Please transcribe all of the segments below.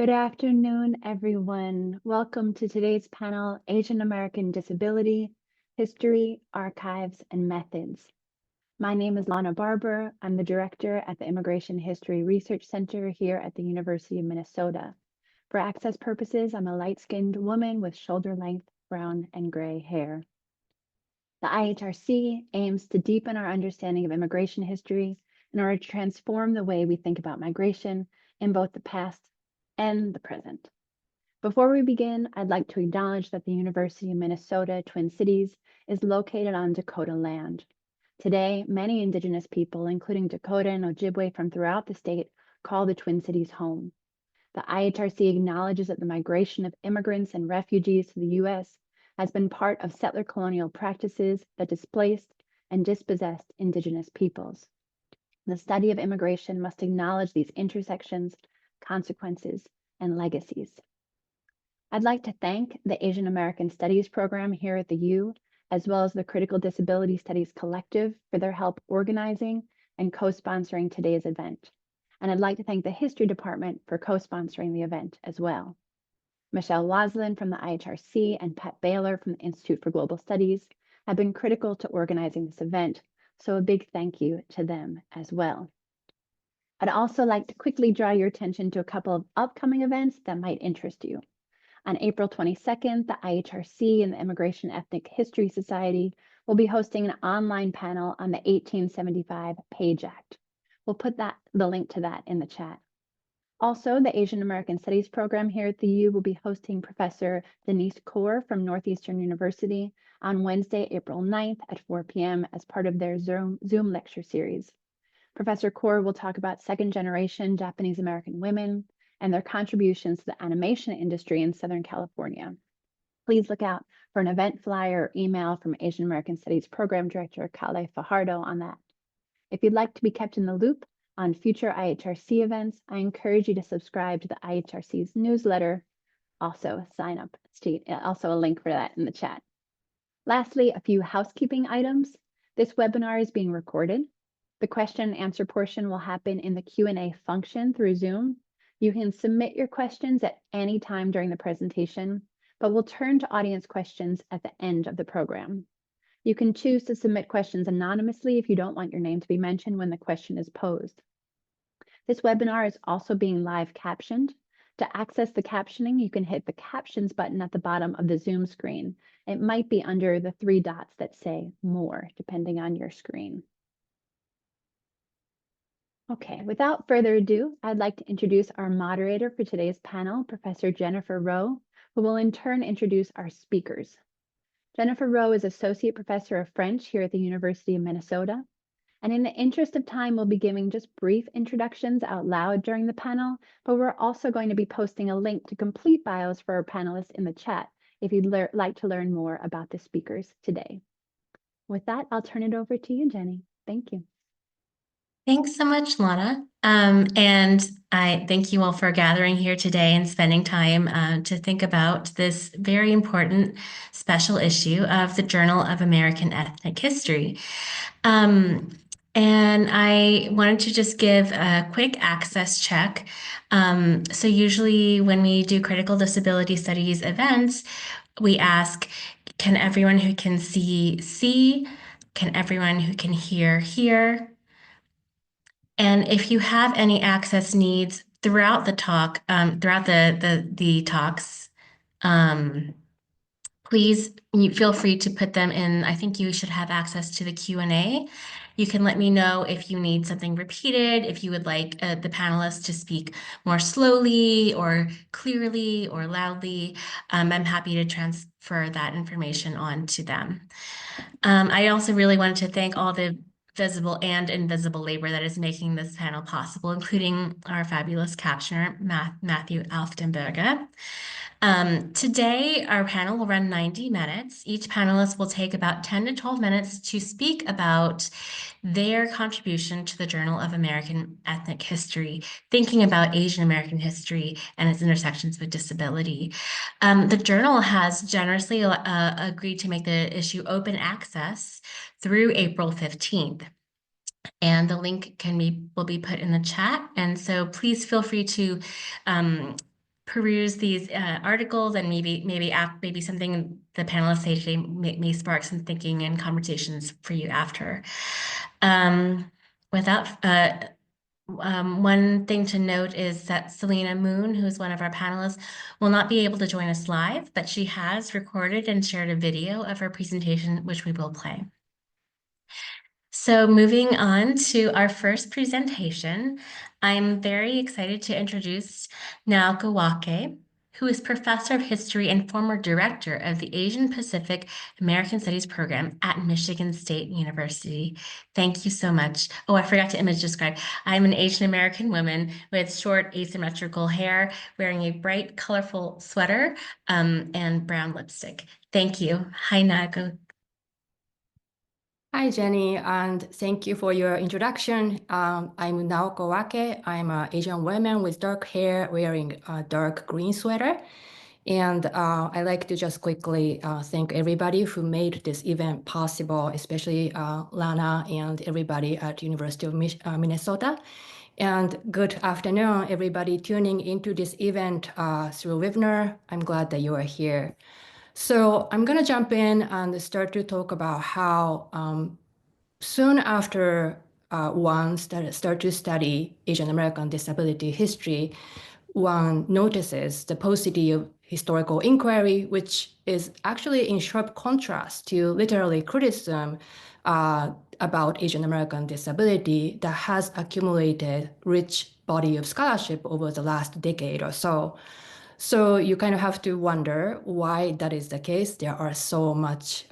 Good afternoon, everyone. Welcome to today's panel, Asian American Disability, History, Archives, and Methods. My name is Lana Barber. I'm the director at the Immigration History Research Center here at the University of Minnesota. For access purposes, I'm a light-skinned woman with shoulder-length brown and gray hair. The IHRC aims to deepen our understanding of immigration history in order to transform the way we think about migration in both the past and the present. Before we begin, I'd like to acknowledge that the University of Minnesota Twin Cities is located on Dakota land. Today, many Indigenous people, including Dakota and Ojibwe from throughout the state, call the Twin Cities home. The IHRC acknowledges that the migration of immigrants and refugees to the U.S. has been part of settler colonial practices that displaced and dispossessed Indigenous peoples. The study of immigration must acknowledge these intersections, consequences, and legacies. I'd like to thank the Asian American Studies program here at the U, as well as the Critical Disability Studies Collective for their help organizing and co-sponsoring today's event. And I'd like to thank the History Department for co-sponsoring the event as well. Michelle Waslin from the IHRC and Pat Baylor from the Institute for Global Studies have been critical to organizing this event, so a big thank you to them as well. I'd also like to quickly draw your attention to a couple of upcoming events that might interest you. On April 22nd, the IHRC and the Immigration Ethnic History Society will be hosting an online panel on the 1875 Page Act. We'll put the link to that in the chat. Also, the Asian American Studies program here at the U will be hosting Professor Denise Kaur from Northeastern University on Wednesday, April 9th at 4 p.m. as part of their Zoom lecture series. Professor Kaur will talk about second-generation Japanese American women and their contributions to the animation industry in Southern California. Please look out for an event flyer or email from Asian American Studies Program Director Kale Fajardo on that. If you'd like to be kept in the loop on future IHRC events, I encourage you to subscribe to the IHRC's newsletter. Also sign up, also a link for that in the chat. Lastly, a few housekeeping items. This webinar is being recorded. The question and answer portion will happen in the Q&A function through Zoom. You can submit your questions at any time during the presentation, but we'll turn to audience questions at the end of the program. You can choose to submit questions anonymously if you don't want your name to be mentioned when the question is posed. This webinar is also being live captioned. To access the captioning, you can hit the captions button at the bottom of the Zoom screen. It might be under the 3 dots that say more, depending on your screen. Okay, without further ado, I'd like to introduce our moderator for today's panel, Professor Jennifer Rowe, who will in turn introduce our speakers. Jennifer Rowe is Associate Professor of French here at the University of Minnesota. And in the interest of time, we'll be giving just brief introductions out loud during the panel, but we're also going to be posting a link to complete bios for our panelists in the chat if you'd like to learn more about the speakers today. With that, I'll turn it over to you, Jenny. Thank you. Thanks so much, Lana. And I thank you all for gathering here today and spending time to think about this very important special issue of the Journal of American Ethnic History. And I wanted to just give a quick access check. So usually when we do critical disability studies events, we ask, can everyone who can see? Can everyone who can hear? And if you have any access needs throughout the talk, throughout the talks, please feel free to put them in. I think you should have access to the Q&A. You can let me know if you need something repeated, if you would like the panelists to speak more slowly or clearly or loudly. I'm happy to transfer that information on to them. I also really wanted to thank all the visible and invisible labor that is making this panel possible, including our fabulous captioner, Matthew Alftenberger. Today, our panel will run 90 minutes. Each panelist will take about 10 to 12 minutes to speak about their contribution to the Journal of American Ethnic History, thinking about Asian American history and its intersections with disability. The journal has generously agreed to make the issue open access through April 15th. And the link will be put in the chat. And so please feel free to peruse these articles, and maybe something the panelists say today may spark some thinking and conversations for you after. Without One thing to note is that Selena Moon, who is one of our panelists, will not be able to join us live, but she has recorded and shared a video of her presentation, which we will play. So moving on to our first presentation, I'm very excited to introduce Naoko Wake, who is Professor of History and former Director of the Asian Pacific American Studies Program at Michigan State University. Thank you so much. Oh, I forgot to image describe. I'm an Asian American woman with short asymmetrical hair, wearing a bright, colorful sweater and brown lipstick. Thank you. Hi, Naoko. Hi, Jenny, and thank you for your introduction. I'm Naoko Wake. I'm an Asian woman with dark hair wearing a dark green sweater. And I'd like to just quickly thank everybody who made this event possible, especially Lana and everybody at University of Minnesota. And good afternoon, everybody tuning into this event through webinar. I'm glad that you are here. So I'm going to jump in and start to talk about how soon after one start to study Asian American disability history, one notices the paucity of historical inquiry, which is actually in sharp contrast to literary criticism about Asian American disability that has accumulated rich body of scholarship over the last decade or so. So you kind of have to wonder why that is the case. There are so much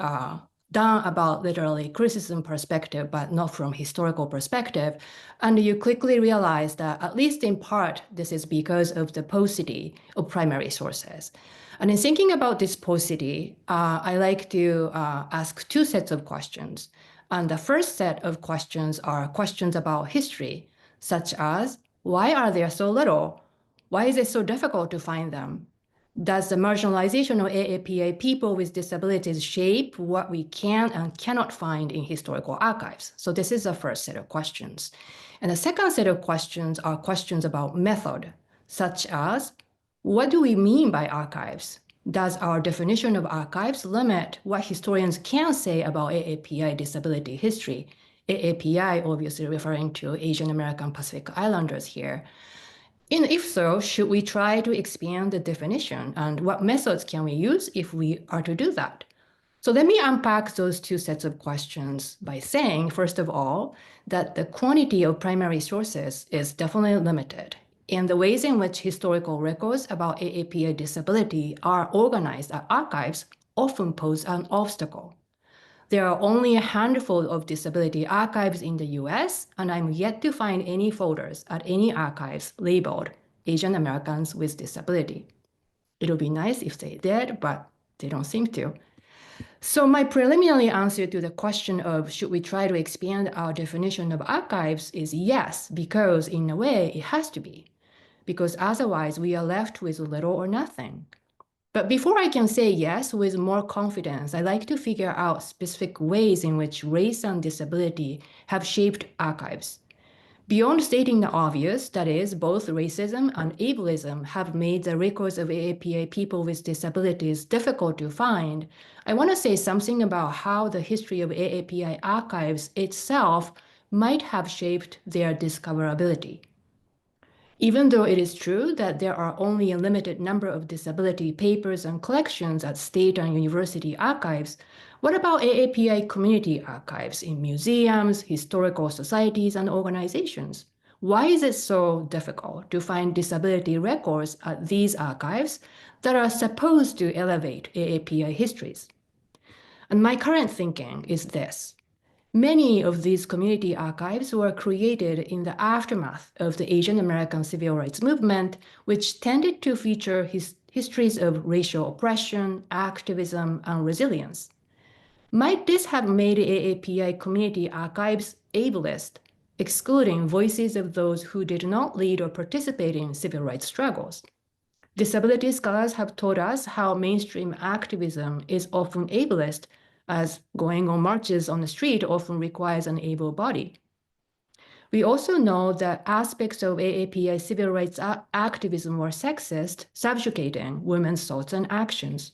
done about literary criticism perspective, but not from historical perspective. And you quickly realize that at least in part, this is because of the paucity of primary sources. And in thinking about this paucity, I like to ask two sets of questions. And the first set of questions are questions about history, such as, why are there so little? Why is it so difficult to find them? Does the marginalization of AAPI people with disabilities shape what we can and cannot find in historical archives? So this is the first set of questions. And the second set of questions are questions about method, such as, what do we mean by archives? Does our definition of archives limit what historians can say about AAPI disability history? AAPI obviously referring to Asian American Pacific Islanders here. And if so, should we try to expand the definition? And what methods can we use if we are to do that? So let me unpack those two sets of questions by saying, first of all, that the quantity of primary sources is definitely limited. And the ways in which historical records about AAPI disability are organized at archives often pose an obstacle. There are only a handful of disability archives in the US, and I'm yet to find any folders at any archives labeled Asian Americans with disability. It'll be nice if they did, but they don't seem to. So my preliminary answer to the question of should we try to expand our definition of archives is yes, because in a way it has to be, because otherwise we are left with little or nothing. But before I can say yes with more confidence, I like to figure out specific ways in which race and disability have shaped archives. Beyond stating the obvious, that is, both racism and ableism have made the records of AAPI people with disabilities difficult to find, I want to say something about how the history of AAPI archives itself might have shaped their discoverability. Even though it is true that there are only a limited number of disability papers and collections at state and university archives, what about AAPI community archives in museums, historical societies, and organizations? Why is it so difficult to find disability records at these archives that are supposed to elevate AAPI histories? And my current thinking is this. Many of these community archives were created in the aftermath of the Asian American civil rights movement, which tended to feature histories of racial oppression, activism, and resilience. Might this have made AAPI community archives ableist, excluding voices of those who did not lead or participate in civil rights struggles? Disability scholars have taught us how mainstream activism is often ableist, as going on marches on the street often requires an able body. We also know that aspects of AAPI civil rights activism were sexist, subjugating women's thoughts and actions.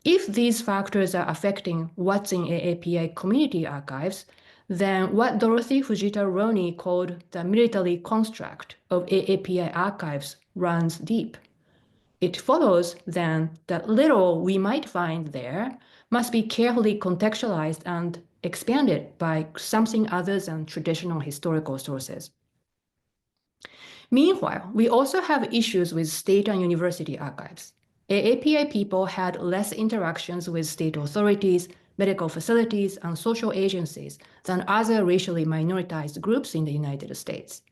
If these factors are affecting what's in AAPI community archives, then what Dorothy Fujita-Roney called the military construct of AAPI archives runs deep. It follows, then, that little we might find there must be carefully contextualized and expanded by something other than traditional historical sources. Meanwhile, we also have issues with state and university archives. AAPI people had less interactions with state authorities, medical facilities, and social agencies than other racially minoritized groups in the United States.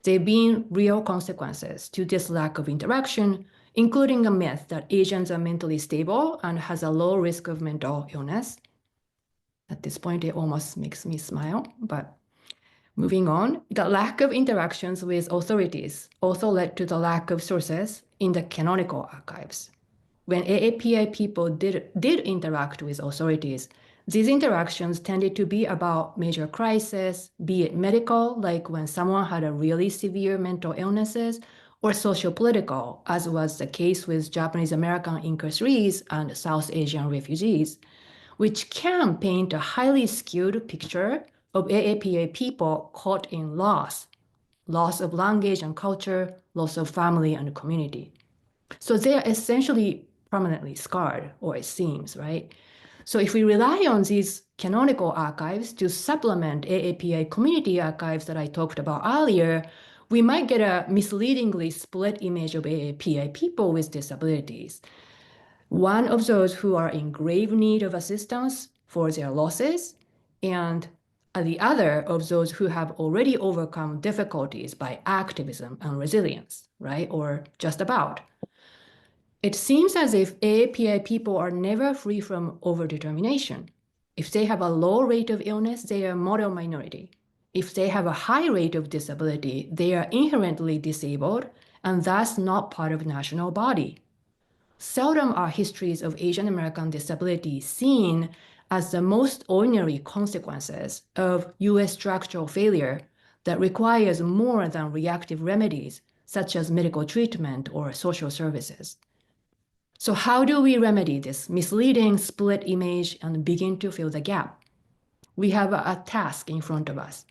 There have been real consequences to this lack of interaction, including a myth that Asians are mentally stable and has a low risk of mental illness. At this point, it almost makes me smile, but moving on, the lack of interactions with authorities also led to the lack of sources in the canonical archives. When AAPI people did interact with authorities, these interactions tended to be about major crises, be it medical, like when someone had a really severe mental illnesses, or socio-political, as was the case with Japanese American incarcerees and South Asian refugees, which can paint a highly skewed picture of AAPI people caught in loss of language and culture, loss of family and community. So they are essentially permanently scarred, or it seems, right? So if we rely on these canonical archives to supplement AAPI community archives that I talked about earlier, we might get a misleadingly split image of AAPI people with disabilities. One of those who are in grave need of assistance for their losses, and the other of those who have already overcome difficulties by activism and resilience, right? Or just about. It seems as if AAPI people are never free from overdetermination. If they have a low rate of illness, they are a model minority. If they have a high rate of disability, they are inherently disabled and thus not part of national body. Seldom are histories of Asian American disability seen as the most ordinary consequences of US structural failure that requires more than reactive remedies, such as medical treatment or social services. So how do we remedy this misleading split image and begin to fill the gap? We have a task in front of us.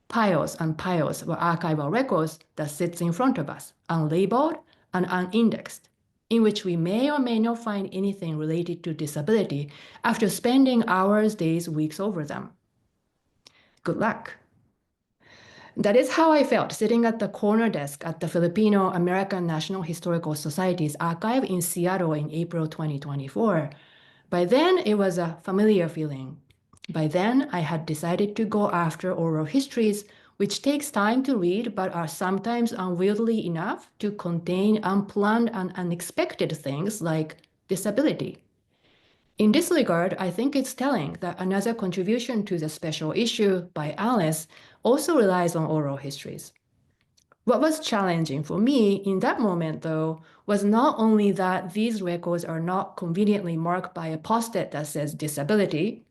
Piles and piles of archival records that sits in front of us, unlabeled and unindexed, in which we may or may not find anything related to disability after spending hours, days, weeks over them. Good luck. That is how I felt sitting at the corner desk at the Filipino American National Historical Society's archive in Seattle in April 2024. By then, it was a familiar feeling. By then, I had decided to go after oral histories, which takes time to read but are sometimes unwieldy enough to contain unplanned and unexpected things like disability. In this regard, I think it's telling that another contribution to the special issue by Alice also relies on oral histories. What was challenging for me in that moment, though, was not only that these records are not conveniently marked by a post-it that says disability.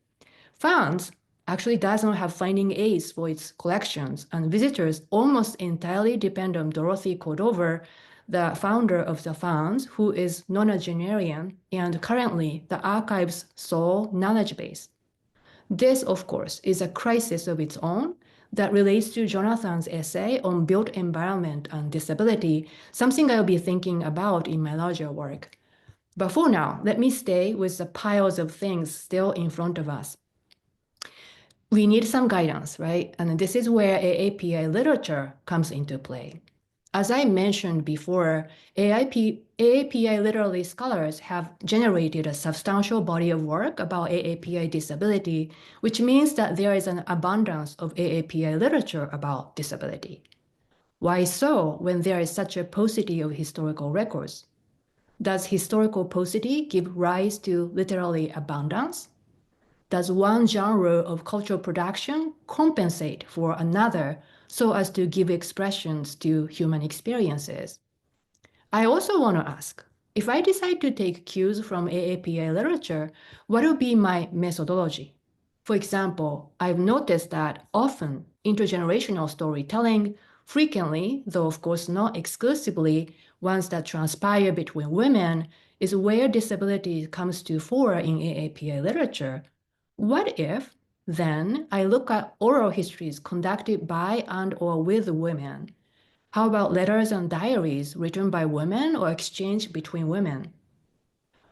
FANS actually does not have finding aids for its collections, and visitors almost entirely depend on Dorothy Cordover, the founder of the FANS, who is nonagenarian and currently the archive's sole knowledge base. This, of course, is a crisis of its own that relates to Jonathan's essay on built environment and disability, something I'll be thinking about in my larger work. But for now, let me stay with the piles of things still in front of us. We need some guidance, right? And this is where AAPI literature comes into play. As I mentioned before, AAPI literary scholars have generated a substantial body of work about AAPI disability, which means that there is an abundance of AAPI literature about disability. Why so when there is such a paucity of historical records? Does historical paucity give rise to literary abundance? Does one genre of cultural production compensate for another so as to give expressions to human experiences? I also want to ask, if I decide to take cues from AAPI literature, what will be my methodology? For example, I've noticed that often intergenerational storytelling, frequently, though of course not exclusively, ones that transpire between women, is where disability comes to fore in AAPI literature. What if, then, I look at oral histories conducted by and or with women? How about letters and diaries written by women or exchanged between women?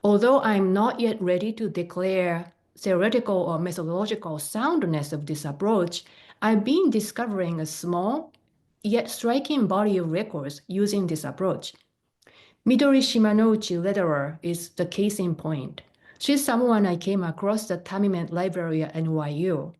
Although I'm not yet ready to declare theoretical or methodological soundness of this approach, I've been discovering a small yet striking body of records using this approach. Midori Shimanouchi letterer is the case in point. She's someone I came across the Tamimet Library at NYU.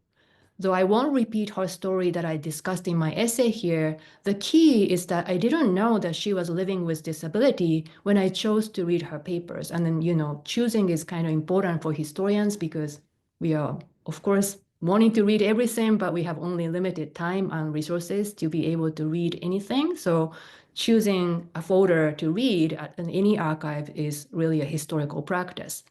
Though I won't repeat her story that I discussed in my essay here, the key is that I didn't know that she was living with disability when I chose to read her papers. And then, choosing is kind of important for historians because we are, of course, wanting to read everything, but we have only limited time and resources to be able to read anything. So choosing a folder to read in any archive is really a historical practice.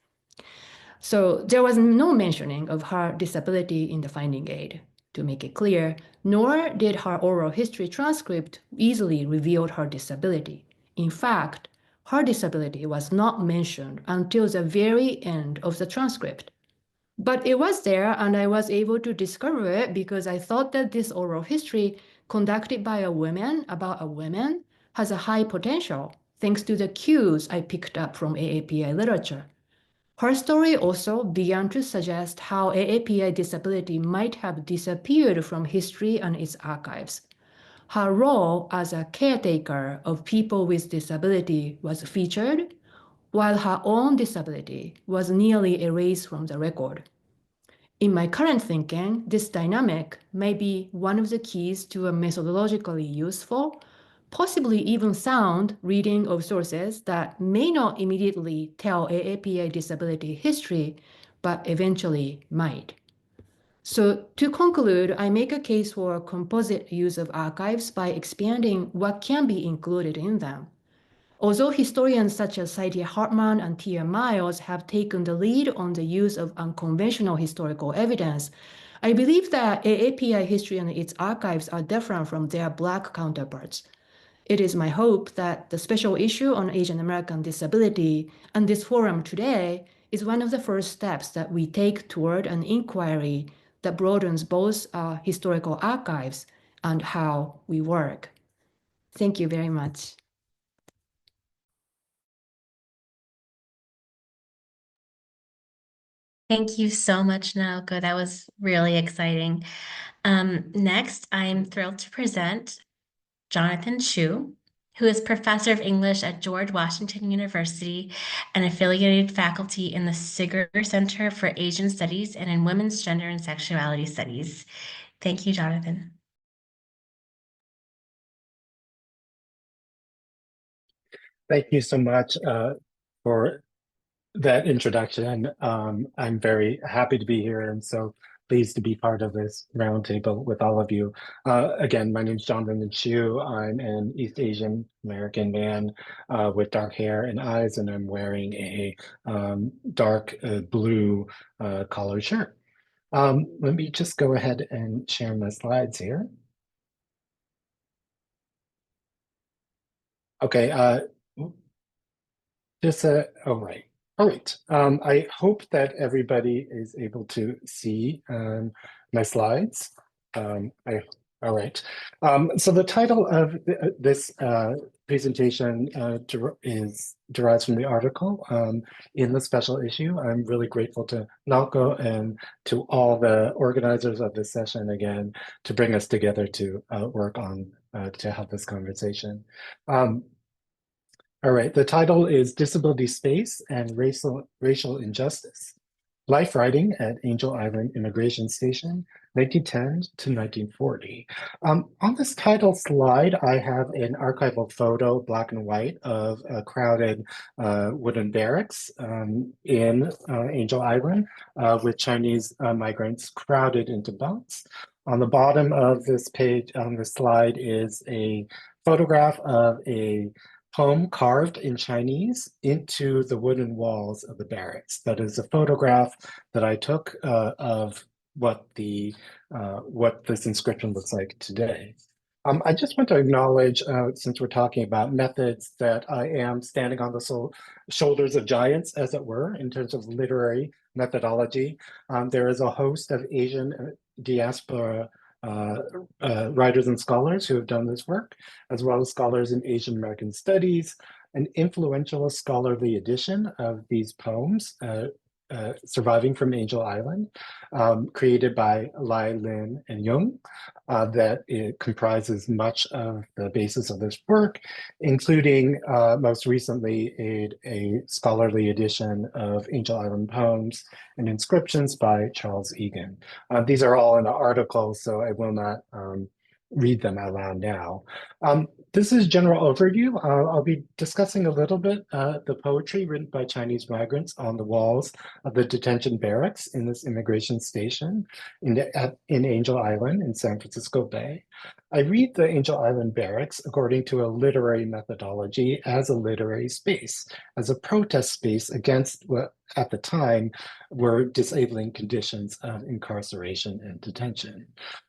So there was no mentioning of her disability in the finding aid, to make it clear, nor did her oral history transcript easily reveal her disability. In fact, her disability was not mentioned until the very end of the transcript. But it was there, and I was able to discover it because I thought that this oral history conducted by a woman about a woman has a high potential, thanks to the cues I picked up from AAPI literature. Her story also began to suggest how AAPI disability might have disappeared from history and its archives. Her role as a caretaker of people with disability was featured, while her own disability was nearly erased from the record. In my current thinking, this dynamic may be one of the keys to a methodologically useful, possibly even sound reading of sources that may not immediately tell AAPI disability history, but eventually might. So to conclude, I make a case for a composite use of archives by expanding what can be included in them. Although historians such as Saidia Hartman and Tia Miles have taken the lead on the use of unconventional historical evidence, I believe that AAPI history and its archives are different from their Black counterparts. It is my hope that the special issue on Asian American disability and this forum today is one of the first steps that we take toward an inquiry that broadens both our historical archives and how we work. Thank you very much. Thank you so much, Naoko. That was really exciting. Next, I'm thrilled to present Jonathan Chu, who is professor of English at George Washington University and affiliated faculty in the Sigger Center for Asian Studies and in Women's Gender and Sexuality Studies. Thank you, Jonathan. Thank you so much for that introduction. I'm very happy to be here and so pleased to be part of this roundtable with all of you. Again, my name is Jonathan Chu. I'm an East Asian American man with dark hair and eyes, and I'm wearing a dark blue collared shirt. Let me just go ahead and share my slides here. Okay, all right. All right. I hope that everybody is able to see my slides. All right. So the title of this presentation derives from the article in the special issue. I'm really grateful to Naoko and to all the organizers of this session again to bring us together to work on to have this conversation. All right, the title is Disability Space and Racial Injustice. Life Writing at Angel Island Immigration Station, 1910 to 1940. On this title slide, I have an archival photo, black and white, of a crowded wooden barracks in Angel Island with Chinese migrants crowded into bunks. On the bottom of this page, on the slide, is a photograph of a poem carved in Chinese into the wooden walls of the barracks. That is a photograph that I took of what this inscription looks like today. I just want to acknowledge, since we're talking about methods, that I am standing on the shoulders of giants, as it were, in terms of literary methodology. There is a host of Asian diaspora writers and scholars who have done this work, as well as scholars in Asian American studies. An influential scholarly edition of these poems surviving from Angel Island, created by Lai, Lin, and Jung, that it comprises much of the basis of this work, including most recently a scholarly edition of Angel Island poems and inscriptions by Charles Egan. These are all in the article, so I will not read them out loud now. This is general overview. I'll be discussing a little bit the poetry written by Chinese migrants on the walls of the detention barracks in this immigration station in Angel Island in San Francisco Bay. I read the Angel Island barracks according to a literary methodology as a literary space, as a protest space against what at the time were disabling conditions of incarceration and detention.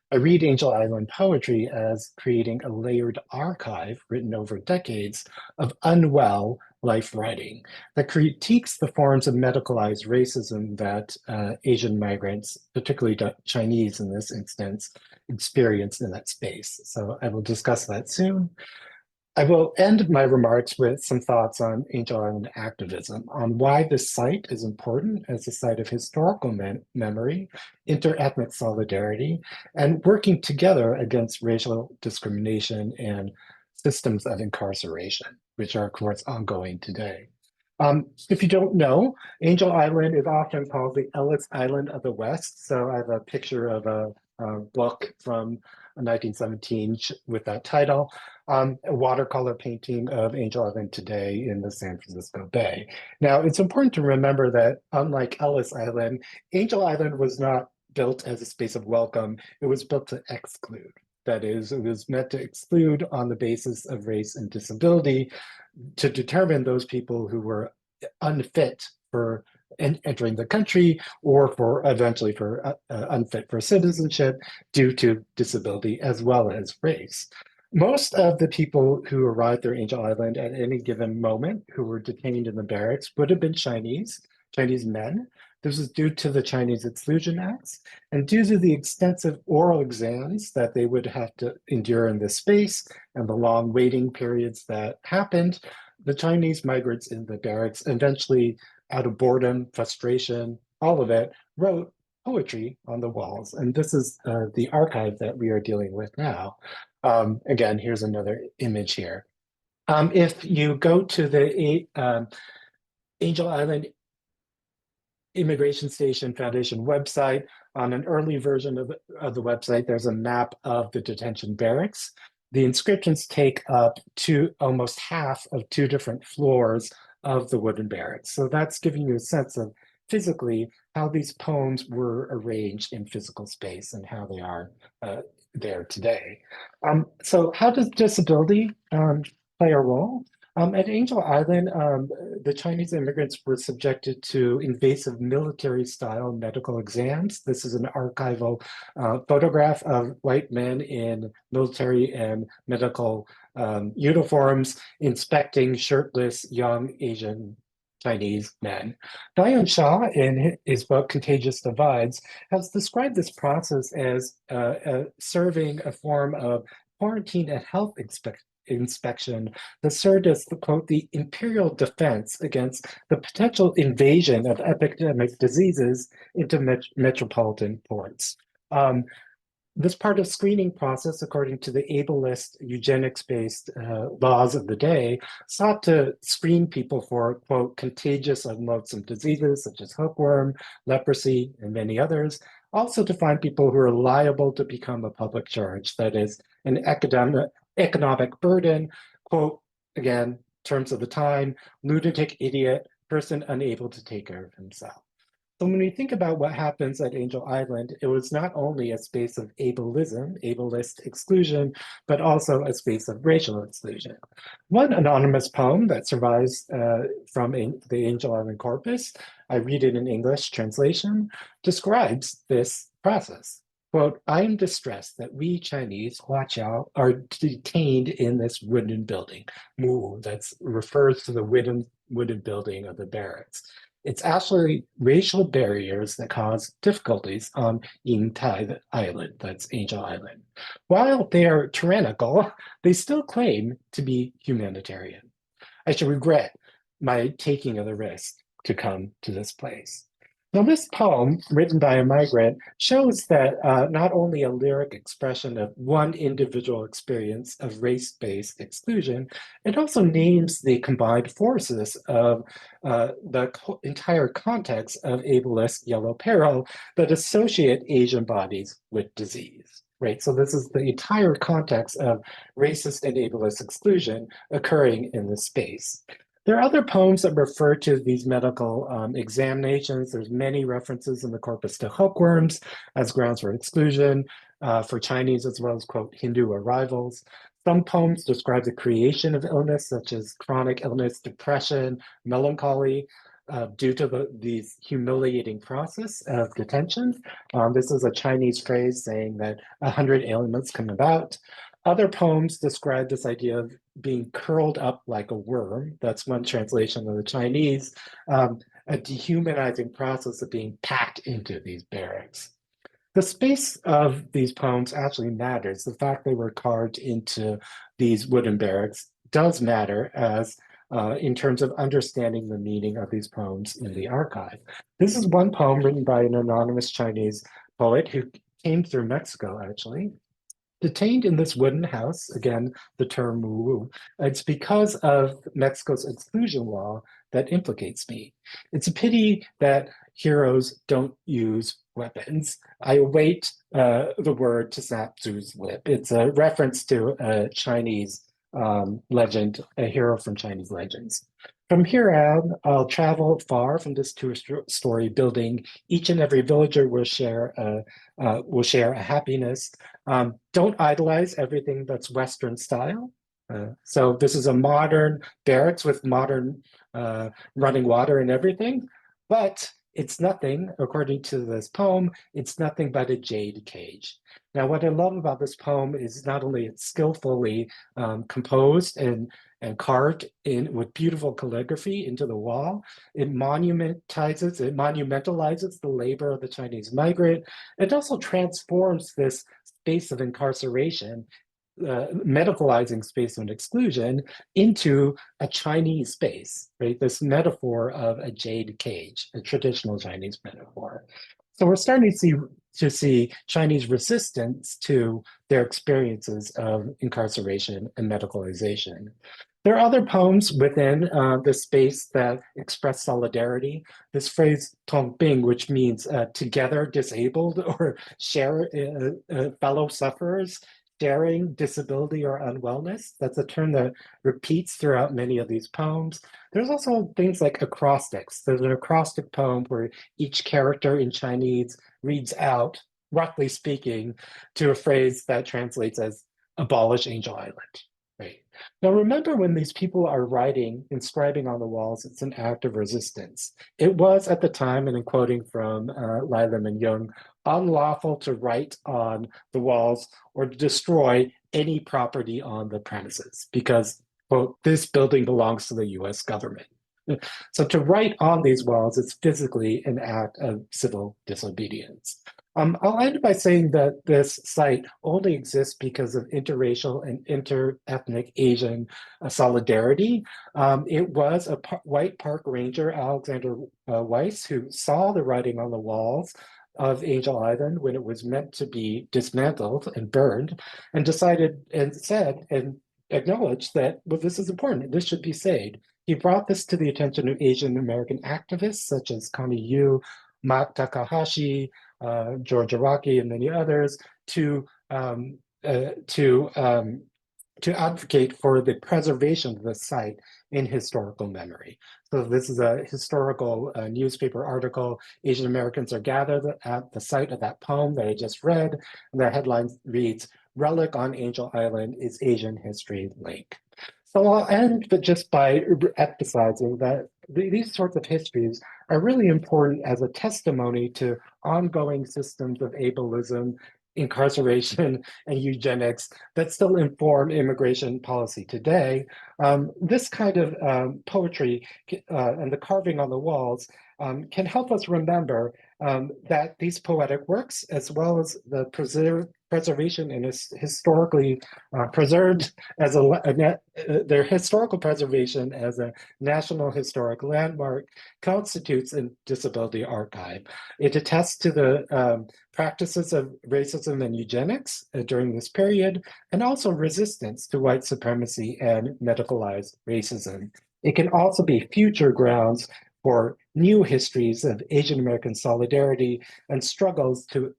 I read Angel Island poetry as creating a layered archive written over decades of unwell life writing that critiques the forms of medicalized racism that Asian migrants, particularly Chinese in this instance, experienced in that space. So I will discuss that soon. I will end my remarks with some thoughts on Angel Island activism, on why this site is important as a site of historical memory, inter-ethnic solidarity, and working together against racial discrimination and systems of incarceration, which are, of course, ongoing today. If you don't know, Angel Island is often called the Ellis Island of the West. So I have a picture of a book from 1917 with that title, a watercolor painting of Angel Island today in the San Francisco Bay. Now, it's important to remember that unlike Ellis Island, Angel Island was not built as a space of welcome. It was built to exclude. That is, it was meant to exclude on the basis of race and disability, to determine those people who were unfit for entering the country, or for eventually for unfit for citizenship due to disability as well as race. Most of the people who arrived at Angel Island at any given moment who were detained in the barracks would have been Chinese men. This is due to the Chinese Exclusion Acts and due to the extensive oral exams that they would have to endure in this space and the long waiting periods that happened. The Chinese migrants in the barracks eventually, out of boredom, frustration, all of it, wrote poetry on the walls. And this is the archive that we are dealing with now. Again, here's another image here. If you go to the Angel Island Immigration Station Foundation website, on an early version of the website, there's a map of the detention barracks. The inscriptions take up almost half of 2 different floors of the wooden barracks. So that's giving you a sense of physically how these poems were arranged in physical space and how they are there today. So how does disability play a role? At Angel Island, the Chinese immigrants were subjected to invasive military-style medical exams. This is an archival photograph of white men in military and medical uniforms inspecting shirtless young Asian Chinese men. Diane Shaw, in his book Contagious Divides, has described this process as serving a form of quarantine and health inspection that served as the imperial defense against the potential invasion of epidemic diseases into metropolitan ports. This part of screening process, according to the ableist eugenics-based laws of the day, sought to screen people for, quote, contagious and loathsome diseases such as hookworm, leprosy, and many others, also to find people who are liable to become a public charge, that is, an economic burden, quote, again, terms of the time, lunatic, idiot, person unable to take care of himself. So when we think about what happens at Angel Island, it was not only a space of ableism, ableist exclusion, but also a space of racial exclusion. One anonymous poem that survives from the Angel Island corpus, I read it in English translation, describes this process. Quote, I am distressed that we Chinese, Huaqiao, are detained in this wooden building. Mu, that refers to the wooden building of the barracks. It's actually racial barriers that cause difficulties on Yingtai Island, that's Angel Island. While they are tyrannical, they still claim to be humanitarian. I should regret my taking of the risk to come to this place. Now, this poem, written by a migrant, shows that not only a lyric expression of one individual experience of race-based exclusion, it also names the combined forces of the entire context of ableist yellow peril that associate Asian bodies with disease. Right, so this is the entire context of racist and ableist exclusion occurring in this space. There are other poems that refer to these medical examinations. There's many references in the corpus to hookworms as grounds for exclusion for Chinese, as well as, quote, Hindu arrivals. Some poems describe the creation of illness, such as chronic illness, depression, melancholy, due to these humiliating process of detention. This is a Chinese phrase saying that 100 ailments come about. Other poems describe this idea of being curled up like a worm. That's one translation of the Chinese, a dehumanizing process of being packed into these barracks. The space of these poems actually matters. The fact they were carved into these wooden barracks does matter as in terms of understanding the meaning of these poems in the archive. This is one poem written by an anonymous Chinese poet who came through Mexico, actually. Detained in this wooden house, again, the term wu, it's because of Mexico's exclusion law that implicates me. It's a pity that heroes don't use weapons. I await the word to snap Zu's lip. It's a reference to a Chinese legend, a hero from Chinese legends. From here on, I'll travel far from this two-story building. Each and every villager will share a happiness. Don't idolize everything that's Western style. So this is a modern barracks with modern running water and everything, but it's nothing, according to this poem, it's nothing but a jade cage. Now, what I love about this poem is not only it's skillfully composed and carved in with beautiful calligraphy into the wall, it monumentalizes the labor of the Chinese migrant. It also transforms this space of incarceration, medicalizing space of exclusion, into a Chinese space, right? This metaphor of a jade cage, a traditional Chinese metaphor. So we're starting to see Chinese resistance to their experiences of incarceration and medicalization. There are other poems within the space that express solidarity. This phrase "tongbing," which means together disabled or share fellow sufferers, sharing disability or unwellness. That's a term that repeats throughout many of these poems. There's also things like acrostics. There's an acrostic poem where each character in Chinese reads out, roughly speaking, to a phrase that translates as "abolish Angel Island." Right. Now, remember when these people are writing, inscribing on the walls, it's an act of resistance. It was at the time, and I'm quoting from Lai Lim and Jung, unlawful to write on the walls or to destroy any property on the premises because, quote, this building belongs to the US government. So to write on these walls is physically an act of civil disobedience. I'll end by saying that this site only exists because of interracial and interethnic Asian solidarity. It was a white park ranger, Alexander Weiss, who saw the writing on the walls of Angel Island when it was meant to be dismantled and burned, and decided and said and acknowledged that, well, this is important, this should be saved. He brought this to the attention of Asian American activists such as Connie Yu, Mak Takahashi, George Araki, and many others to advocate for the preservation of the site in historical memory. So this is a historical newspaper article. Asian Americans are gathered at the site of that poem that I just read, and the headline reads, "Relic on Angel Island is Asian History Link." So I'll end just by emphasizing that these sorts of histories are really important as a testimony to ongoing systems of ableism, incarceration, and eugenics that still inform immigration policy today. This kind of poetry and the carving on the walls can help us remember that these poetic works, as well as the preservation and historically preserved as their historical preservation as a National Historic Landmark, constitutes a disability archive. It attests to the practices of racism and eugenics during this period, and also resistance to white supremacy and medicalized racism. It can also be future grounds for new histories of Asian American solidarity and struggles to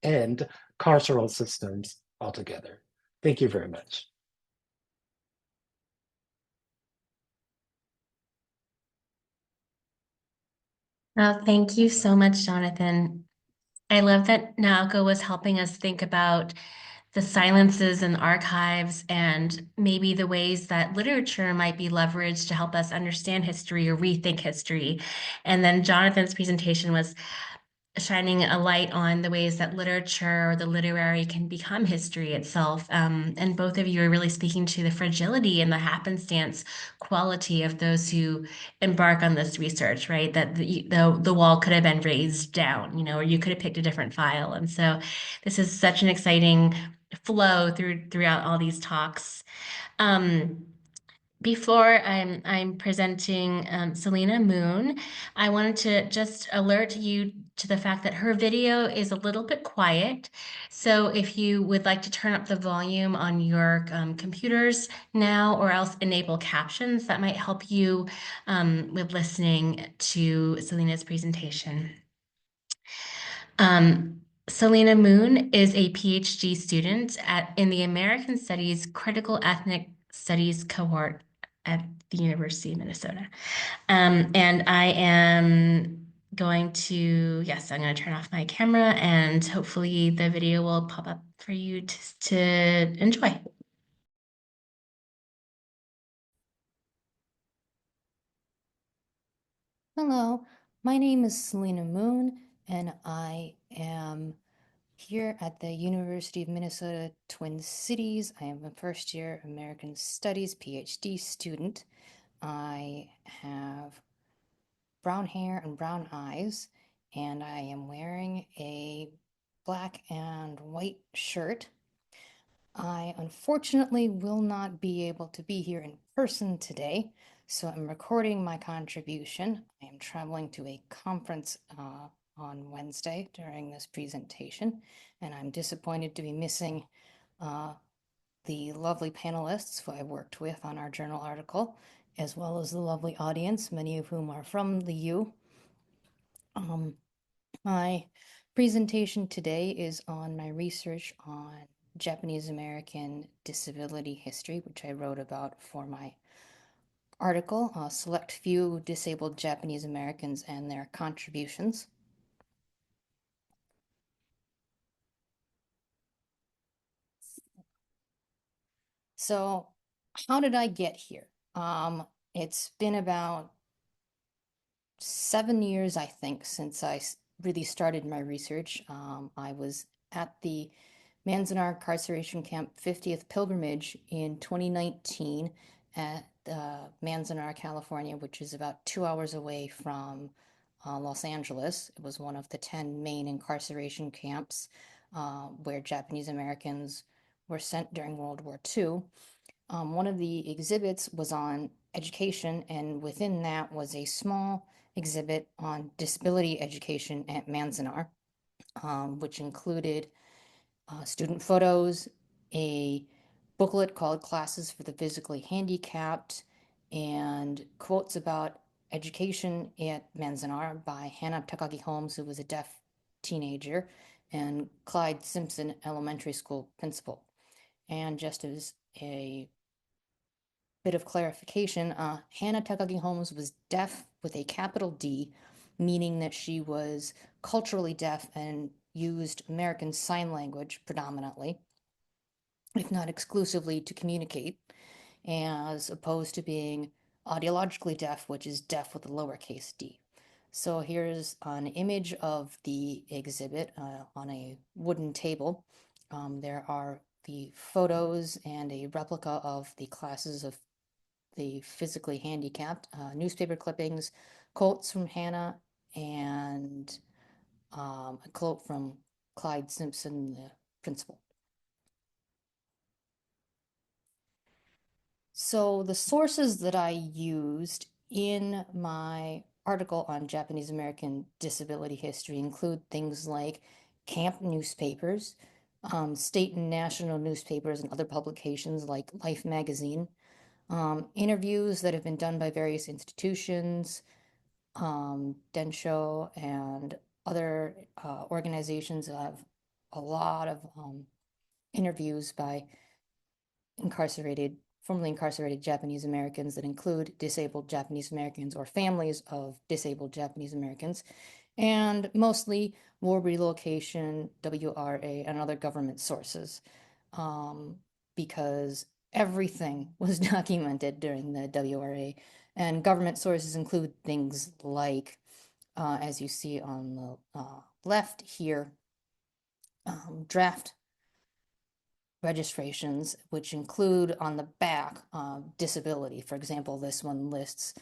end carceral systems altogether. Thank you very much. Oh, thank you so much, Jonathan. I love that Naoko was helping us think about the silences and archives and maybe the ways that literature might be leveraged to help us understand history or rethink history. And then Jonathan's presentation was shining a light on the ways that literature or the literary can become history itself. And both of you are really speaking to the fragility and the happenstance quality of those who embark on this research, right? That the wall could have been raised down, or you could have picked a different file. And so this is such an exciting flow throughout all these talks. Before I'm presenting Selena Moon, I wanted to just alert you to the fact that her video is a little bit quiet. So if you would like to turn up the volume on your computers now, or else enable captions, that might help you with listening to Selena's presentation. Selena Moon is a PhD student in the American Studies Critical Ethnic Studies cohort at the University of Minnesota. And I am going to, yes, I'm going to turn off my camera and hopefully the video will pop up for you to enjoy. Hello, my name is Selena Moon, and I am here at the University of Minnesota Twin Cities. I am a first-year American Studies PhD student. I have brown hair and brown eyes, and I am wearing a black and white shirt. I unfortunately will not be able to be here in person today, so I'm recording my contribution. I am traveling to a conference on Wednesday during this presentation, and I'm disappointed to be missing the lovely panelists who I worked with on our journal article, as well as the lovely audience, many of whom are from the U. My presentation today is on my research on Japanese American disability history, which I wrote about for my article, Select Few Disabled Japanese Americans and Their Contributions. So how did I get here? It's been about 7 years, I think, since I really started my research. I was at the Manzanar Incarceration Camp 50th Pilgrimage in 2019 at Manzanar, California, which is about 2 hours away from Los Angeles. It was one of the 10 main incarceration camps where Japanese Americans were sent during World War II. One of the exhibits was on education, and within that was a small exhibit on disability education at Manzanar, which included student photos, a booklet called Classes for the Physically Handicapped, and quotes about education at Manzanar by Hannah Takagi Holmes, who was a deaf teenager, and Clyde Simpson, elementary school principal. And just as a bit of clarification, Hannah Takagi Holmes was deaf with a capital D, meaning that she was culturally deaf and used American Sign Language predominantly, if not exclusively, to communicate, as opposed to being audiologically deaf, which is deaf with a lowercase d. So here's an image of the exhibit on a wooden table. There are the photos and a replica of the classes of the physically handicapped, newspaper clippings, quotes from Hannah, and a quote from Clyde Simpson, the principal. So the sources that I used in my article on Japanese American disability history include things like camp newspapers, state and national newspapers, and other publications like Life magazine, interviews that have been done by various institutions, Densho, and other organizations that have a lot of interviews by formerly incarcerated Japanese Americans that include disabled Japanese Americans or families of disabled Japanese Americans, and mostly war relocation, WRA, and other government sources, because everything was documented during the WRA. And government sources include things like, as you see on the left here, draft registrations, which include on the back disability. For example, this one lists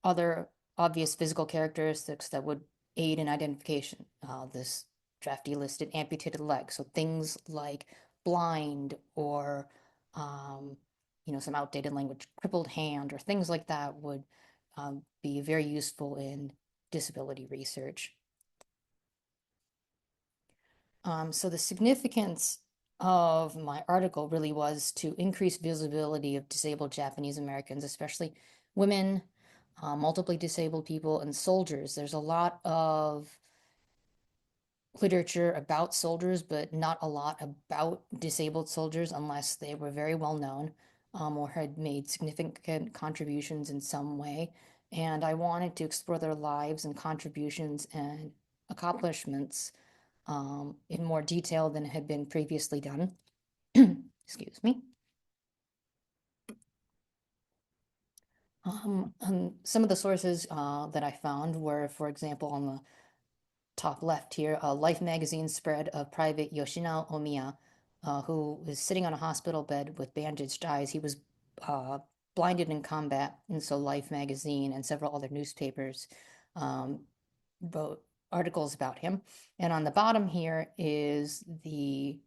other obvious physical characteristics that would aid in identification. This draftee listed amputated leg, so things like blind or some outdated language, crippled hand, or things like that would be very useful in disability research. So the significance of my article really was to increase visibility of disabled Japanese Americans, especially women, multiply disabled people, and soldiers. There's a lot of literature about soldiers, but not a lot about disabled soldiers unless they were very well known, or had made significant contributions in some way. And I wanted to explore their lives and contributions and accomplishments in more detail than had been previously done. Excuse me. Some of the sources that I found were, for example, on the top left here, a Life magazine spread of Private Yoshina Omiya, who was sitting on a hospital bed with bandaged eyes. He was blinded in combat, and so Life magazine and several other newspapers wrote articles about him. And on the bottom here is the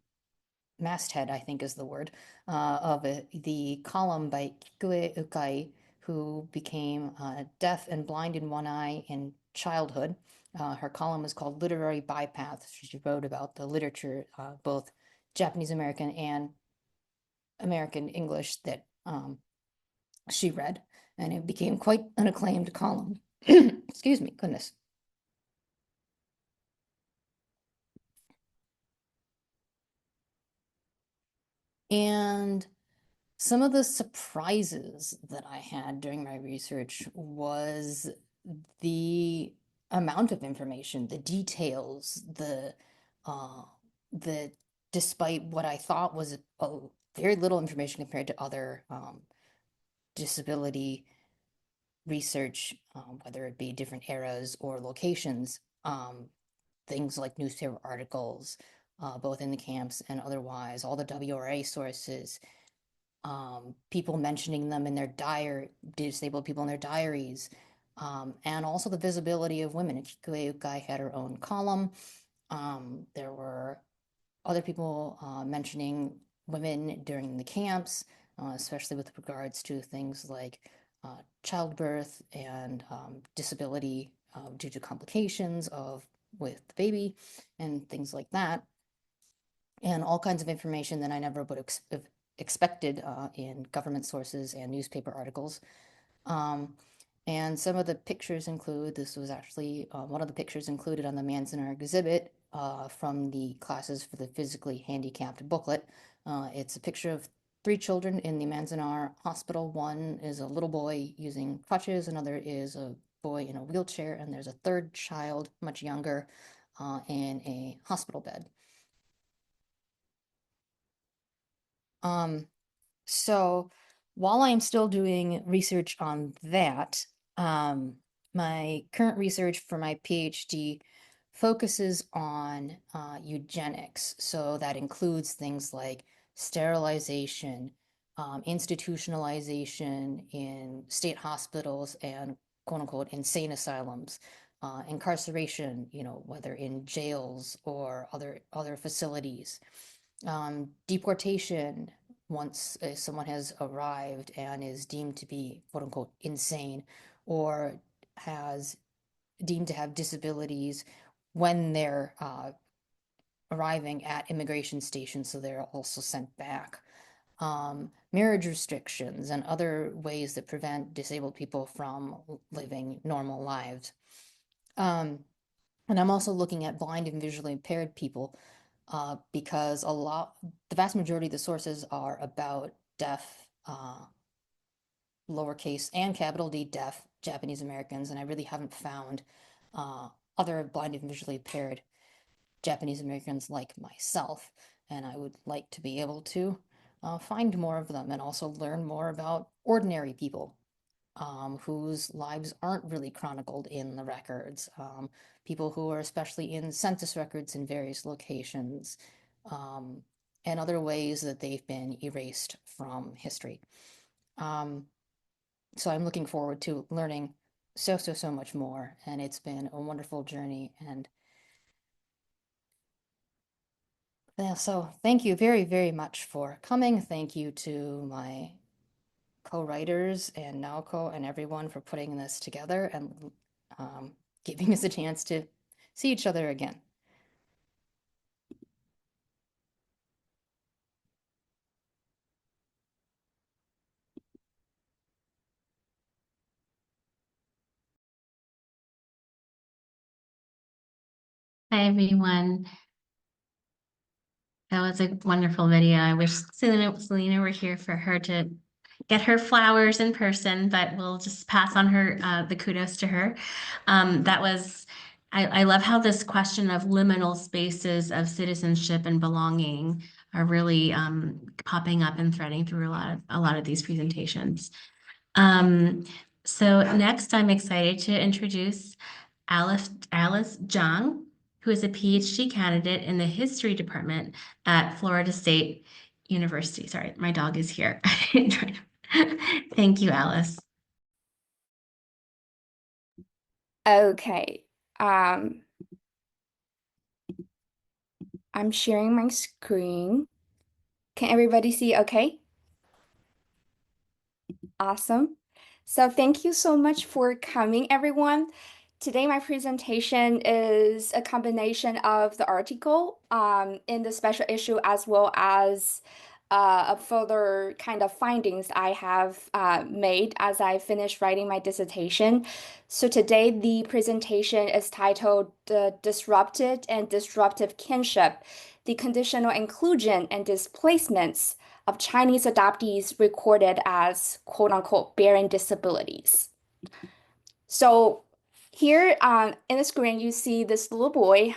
masthead, I think is the word, of the column by Kikue Ukai, who became deaf and blind in one eye in childhood. Her column was called Literary Bypath. She wrote about the literature, both Japanese American and American English, that she read, and it became quite an acclaimed column. Excuse me, goodness. And some of the surprises that I had during my research was the amount of information, the details, the despite what I thought was a very little information compared to other disability research, whether it be different eras or locations, things like newspaper articles, both in the camps and otherwise, all the WRA sources, people mentioning them in their disabled people in their diaries, and also the visibility of women. Kikue Ukai had her own column. There were other people mentioning women during the camps, especially with regards to things like childbirth and disability due to complications with the baby and things like that, and all kinds of information that I never would have expected in government sources and newspaper articles. And some of the pictures include, this was actually one of the pictures included on the Manzanar exhibit from the Classes for the Physically Handicapped booklet. It's a picture of 3 children in the Manzanar hospital. One is a little boy using crutches, another is a boy in a wheelchair, and there's a third child, much younger, in a hospital bed. So while I am still doing research on that, my current research for my PhD focuses on eugenics. So that includes things like sterilization, institutionalization in state hospitals and quote unquote insane asylums, incarceration, whether in jails or other facilities, deportation once someone has arrived and is deemed to be quote unquote insane or has deemed to have disabilities when they're arriving at immigration stations, so they're also sent back. Marriage restrictions and other ways that prevent disabled people from living normal lives. And I'm also looking at blind and visually impaired people because the vast majority of the sources are about deaf, lowercase and capital D deaf Japanese Americans, and I really haven't found other blind and visually impaired Japanese Americans like myself, and I would like to be able to find more of them and also learn more about ordinary people whose lives aren't really chronicled in the records, people who are especially in census records in various locations, and other ways that they've been erased from history. So I'm looking forward to learning so much more, and it's been a wonderful journey. And yeah, so thank you very, very much for coming. Thank you to my co-writers and Naoko and everyone for putting this together and giving us a chance to see each other again. Hi, everyone. That was a wonderful video. I wish Selena were here for her to get her flowers in person, but we'll just pass on her the kudos to her. I love how this question of liminal spaces of citizenship and belonging are really popping up and threading through a lot of these presentations. So next, I'm excited to introduce Alice Zhang, who is a PhD candidate in the history department at Florida State University. Sorry, my dog is here. Thank you, Alice. Okay. I'm sharing my screen. Can everybody see okay? Awesome. So thank you so much for coming, everyone. Today, my presentation is a combination of the article in the special issue as well as a further kind of findings I have made as I finish writing my dissertation. So today, the presentation is titled "The Disrupted and Disruptive Kinship, the Conditional Inclusion and Displacements of Chinese adoptees recorded as quote-unquote bearing disabilities." So here in the screen, you see this little boy,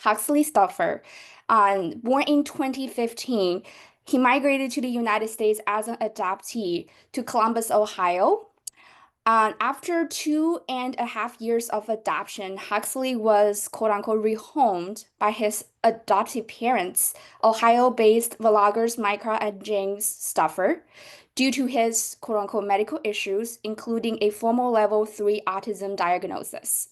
Huxley Stuffer, born in 2015. He migrated to the United States as an adoptee to Columbus, Ohio. After 2.5 years of adoption, Huxley was quote-unquote rehomed by his adoptive parents, Ohio-based vloggers Micah and James Stuffer, due to his quote-unquote medical issues, including a formal level 3 autism diagnosis.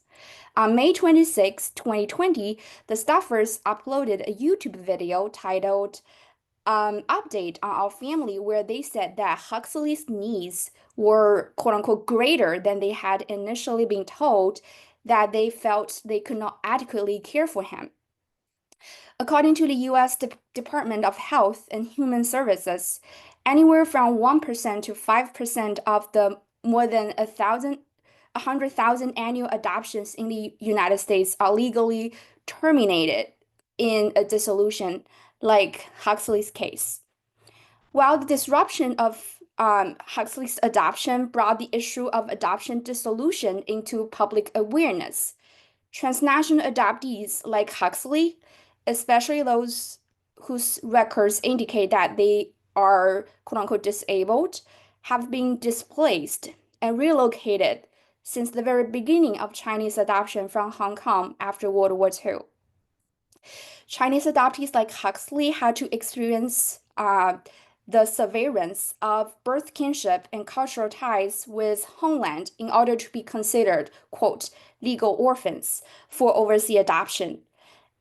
On May 26, 2020, the Stuffers uploaded a YouTube video titled "Update on Our Family," where they said that Huxley's needs were quote-unquote greater than they had initially been told, that they felt they could not adequately care for him. According to the U.S. Department of Health and Human Services, anywhere from 1% to 5% of the more than 100,000 annual adoptions in the United States are legally terminated in a dissolution, like Huxley's case. While the disruption of Huxley's adoption brought the issue of adoption dissolution into public awareness, transnational adoptees like Huxley, especially those whose records indicate that they are quote-unquote disabled, have been displaced and relocated since the very beginning of Chinese adoption from Hong Kong after World War II. Chinese adoptees like Huxley had to experience the severance of birth kinship and cultural ties with homeland in order to be considered, quote, legal orphans for overseas adoption.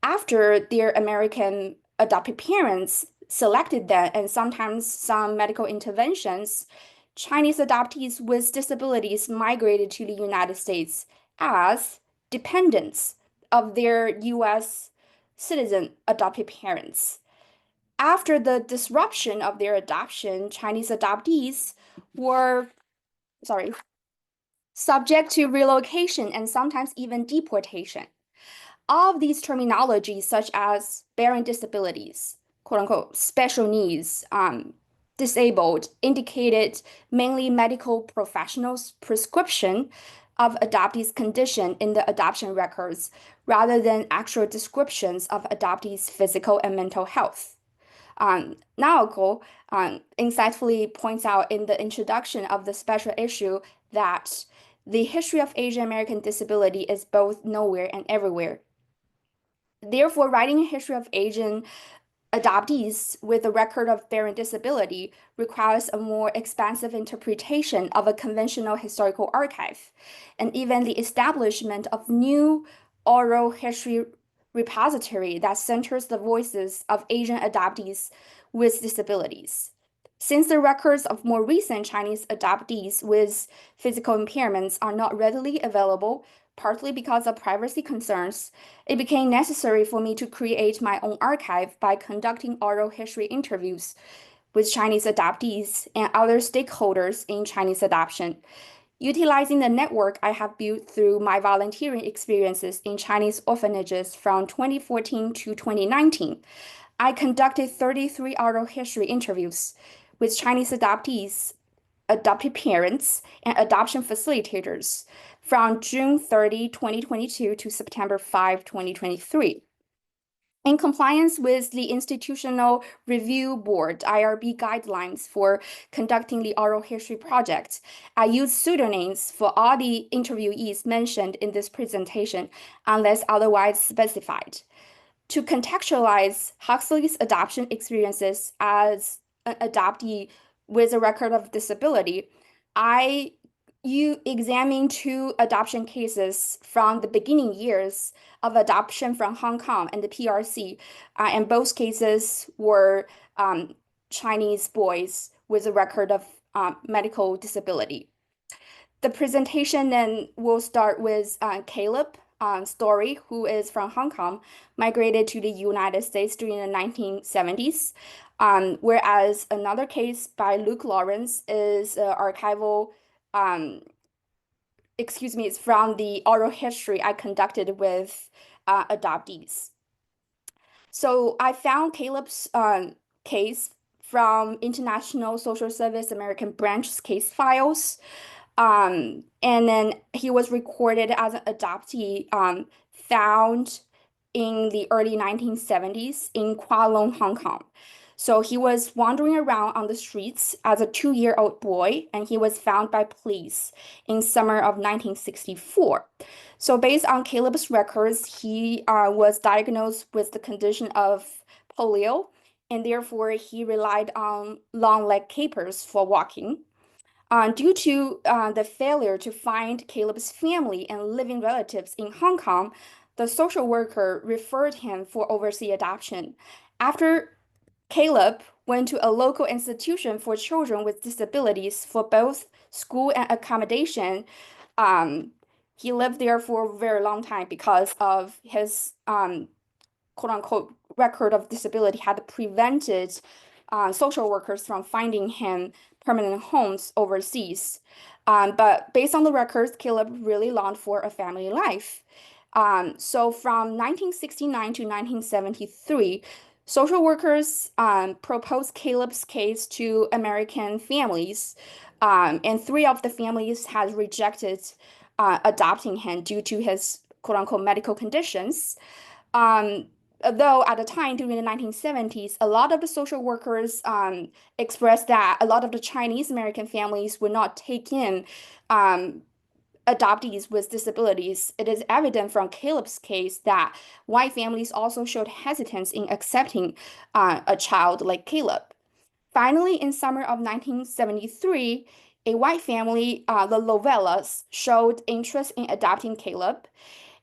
After their American adopted parents selected them and sometimes some medical interventions, Chinese adoptees with disabilities migrated to the United States as dependents of their U.S. citizen adopted parents. After the disruption of their adoption, Chinese adoptees were, subject to relocation and sometimes even deportation. All of these terminologies, such as bearing disabilities, quote unquote, special needs, disabled, indicated mainly medical professionals' prescription of adoptees' condition in the adoption records, rather than actual descriptions of adoptees' physical and mental health. Naoko insightfully points out in the introduction of the special issue that the history of Asian American disability is both nowhere and everywhere. Therefore, writing a history of Asian adoptees with a record of bearing disability requires a more expansive interpretation of a conventional historical archive, and even the establishment of new oral history repository that centers the voices of Asian adoptees with disabilities. Since the records of more recent Chinese adoptees with physical impairments are not readily available, partly because of privacy concerns, it became necessary for me to create my own archive by conducting oral history interviews with Chinese adoptees and other stakeholders in Chinese adoption. Utilizing the network I have built through my volunteering experiences in Chinese orphanages from 2014 to 2019, I conducted 33 oral history interviews with Chinese adoptees, adopted parents, and adoption facilitators from June 30, 2022 to September 5, 2023. In compliance with the Institutional Review Board IRB guidelines for conducting the oral history project, I use pseudonyms for all the interviewees mentioned in this presentation, unless otherwise specified. To contextualize Huxley's adoption experiences as an adoptee with a record of disability, you examine two adoption cases from the beginning years of adoption from Hong Kong and the PRC, and both cases were Chinese boys with a record of medical disability. The presentation then will start with Caleb Story, who is from Hong Kong, migrated to the United States during the 1970s, whereas another case by Luke Lawrence is archival, it's from the oral history I conducted with adoptees. So I found Caleb's case from International Social Service American Branch's case files. And then he was recorded as an adoptee found in the early 1970s in Kowloon, Long, Hong Kong. So he was wandering around on the streets as a 2-year-old boy, and he was found by police in summer of 1964. So based on Caleb's records, he was diagnosed with the condition of polio, and therefore he relied on long leg capers for walking. Due to the failure to find Caleb's family and living relatives in Hong Kong, the social worker referred him for overseas adoption. After Caleb went to a local institution for children with disabilities for both school and accommodation, he lived there for a very long time because of his quote-unquote record of disability had prevented social workers from finding him permanent homes overseas. But based on the records, Caleb really longed for a family life. So from 1969 to 1973, social workers proposed Caleb's case to American families, and 3 of the families had rejected adopting him due to his quote-unquote medical conditions. Though at the time during the 1970s, a lot of the social workers expressed that a lot of the Chinese American families would not take in adoptees with disabilities, it is evident from Caleb's case that white families also showed hesitance in accepting a child like Caleb. Finally, in summer of 1973, a white family, the Lovellas, showed interest in adopting Caleb.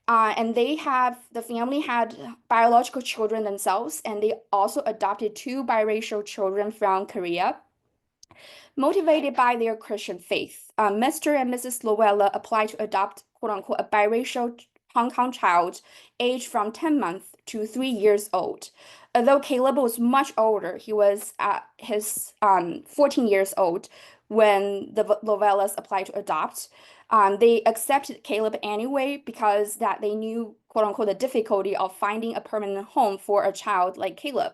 And the family had biological children themselves, and they also adopted two biracial children from Korea. Motivated by their Christian faith, Mr. and Mrs. Lovella applied to adopt, quote unquote, a biracial Hong Kong child aged from 10 months to 3 years old. Although Caleb was much older, he was at his 14 years old when the Lovellas applied to adopt. They accepted Caleb anyway because that they knew, quote unquote, the difficulty of finding a permanent home for a child like Caleb.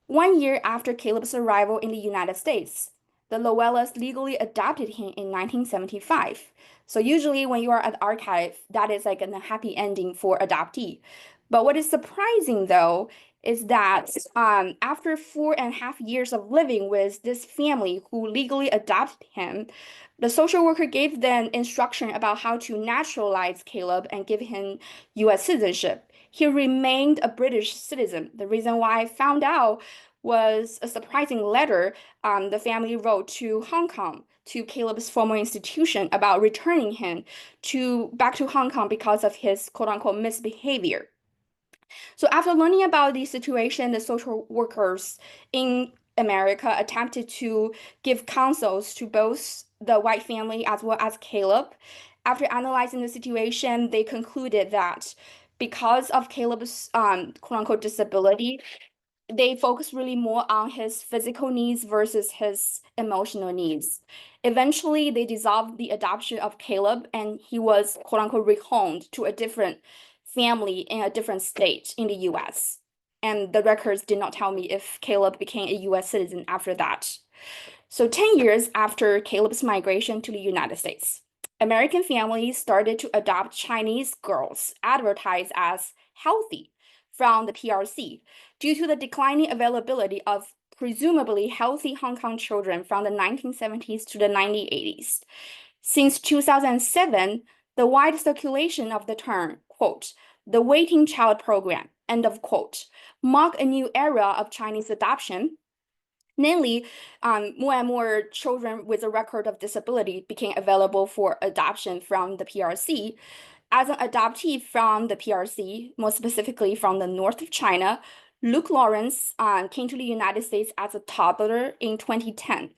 1 year after Caleb's arrival in the United States, the Lovellas legally adopted him in 1975. So usually when you are at the archive, that is like a happy ending for adoptee. But what is surprising though is that after 4.5 years of living with this family who legally adopted him, the social worker gave them instruction about how to naturalize Caleb and give him U.S. citizenship. He remained a British citizen. The reason why I found out was a surprising letter the family wrote to Hong Kong, to Caleb's former institution, about returning him back to Hong Kong because of his quote-unquote misbehavior. So after learning about the situation, the social workers in America attempted to give counsels to both the white family as well as Caleb. After analyzing the situation, they concluded that because of Caleb's quote-unquote disability, they focus really more on his physical needs versus his emotional needs. Eventually, they dissolved the adoption of Caleb, and he was quote unquote rehomed to a different family in a different state in the US. And the records did not tell me if Caleb became a US citizen after that. So 10 years after Caleb's migration to the United States, American families started to adopt Chinese girls advertised as healthy from the PRC due to the declining availability of presumably healthy Hong Kong children from the 1970s to the 1980s. Since 2007, the wide circulation of the term, quote, the waiting child program, end of quote, marked a new era of Chinese adoption. Namely, more and more children with a record of disability became available for adoption from the PRC. As an adoptee from the PRC, more specifically from the north of China, Luke Lawrence came to the United States as a toddler in 2010.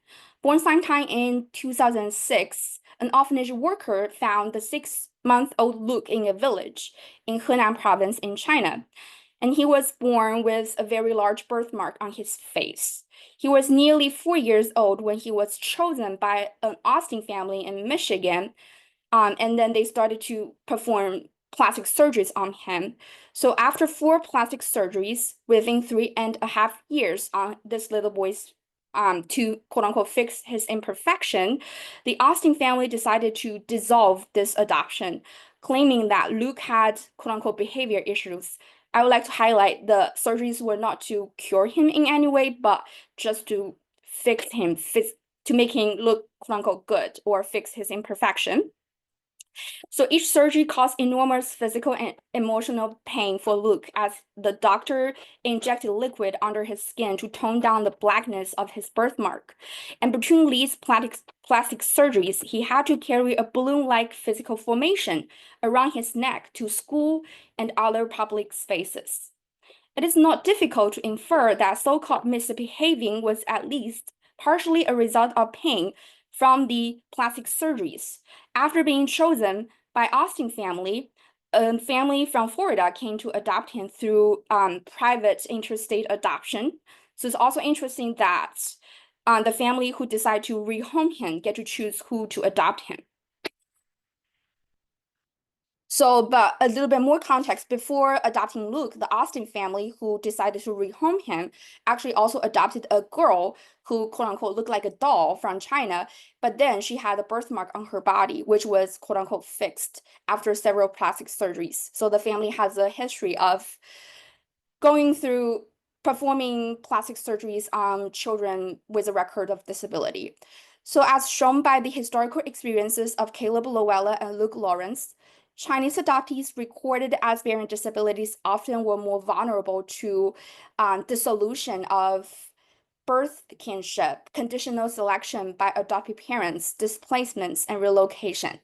Born sometime in 2006, an orphanage worker found the 6-month-old Luke in a village in Henan province in China. And he was born with a very large birthmark on his face. He was nearly 4 years old when he was chosen by an Austin family in Michigan. And then they started to perform plastic surgeries on him. So after 4 plastic surgeries, within 3.5 years on this little boy's to quote unquote fix his imperfection, the Austin family decided to dissolve this adoption, claiming that Luke had quote unquote behavior issues. I would like to highlight the surgeries were not to cure him in any way, but just to fix him, to make him look quote unquote good or fix his imperfection. So each surgery caused enormous physical and emotional pain for Luke as the doctor injected liquid under his skin to tone down the blackness of his birthmark. And between these plastic surgeries, he had to carry a balloon-like physical formation around his neck to school and other public spaces. It is not difficult to infer that so-called misbehaving was at least partially a result of pain from the plastic surgeries. After being chosen by Austin family, a family from Florida came to adopt him through private interstate adoption. So it's also interesting that the family who decide to rehome him get to choose who to adopt him. So, but a little bit more context, before adopting Luke, the Austin family who decided to rehome him actually also adopted a girl who quote unquote looked like a doll from China, but then she had a birthmark on her body, which was quote unquote fixed after several plastic surgeries. So the family has a history of going through performing plastic surgeries on children with a record of disability. So as shown by the historical experiences of Caleb Lowella and Luke Lawrence, Chinese adoptees recorded as bearing disabilities often were more vulnerable to dissolution of birth kinship, conditional selection by adoptive parents, displacements, and relocation.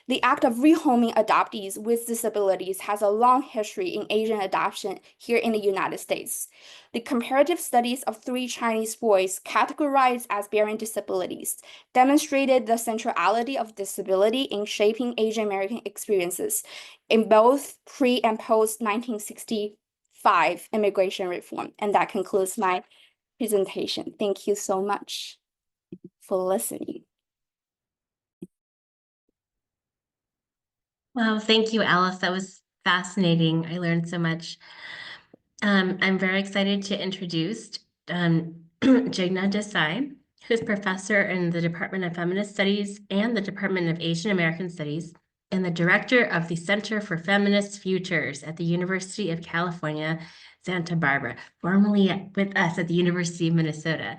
The act of rehoming adoptees with disabilities has a long history in Asian adoption here in the United States. The comparative studies of 3 Chinese boys categorized as bearing disabilities demonstrated the centrality of disability in shaping Asian American experiences in both pre- and post-1965 immigration reform. And that concludes my presentation. Thank you so much for listening. Wow, thank you, Alice. That was fascinating. I learned so much. I'm very excited to introduce Jigna Desai, who's professor in the Department of Feminist Studies and the Department of Asian American Studies, and the director of the Center for Feminist Futures at the University of California, Santa Barbara, formerly with us at the University of Minnesota.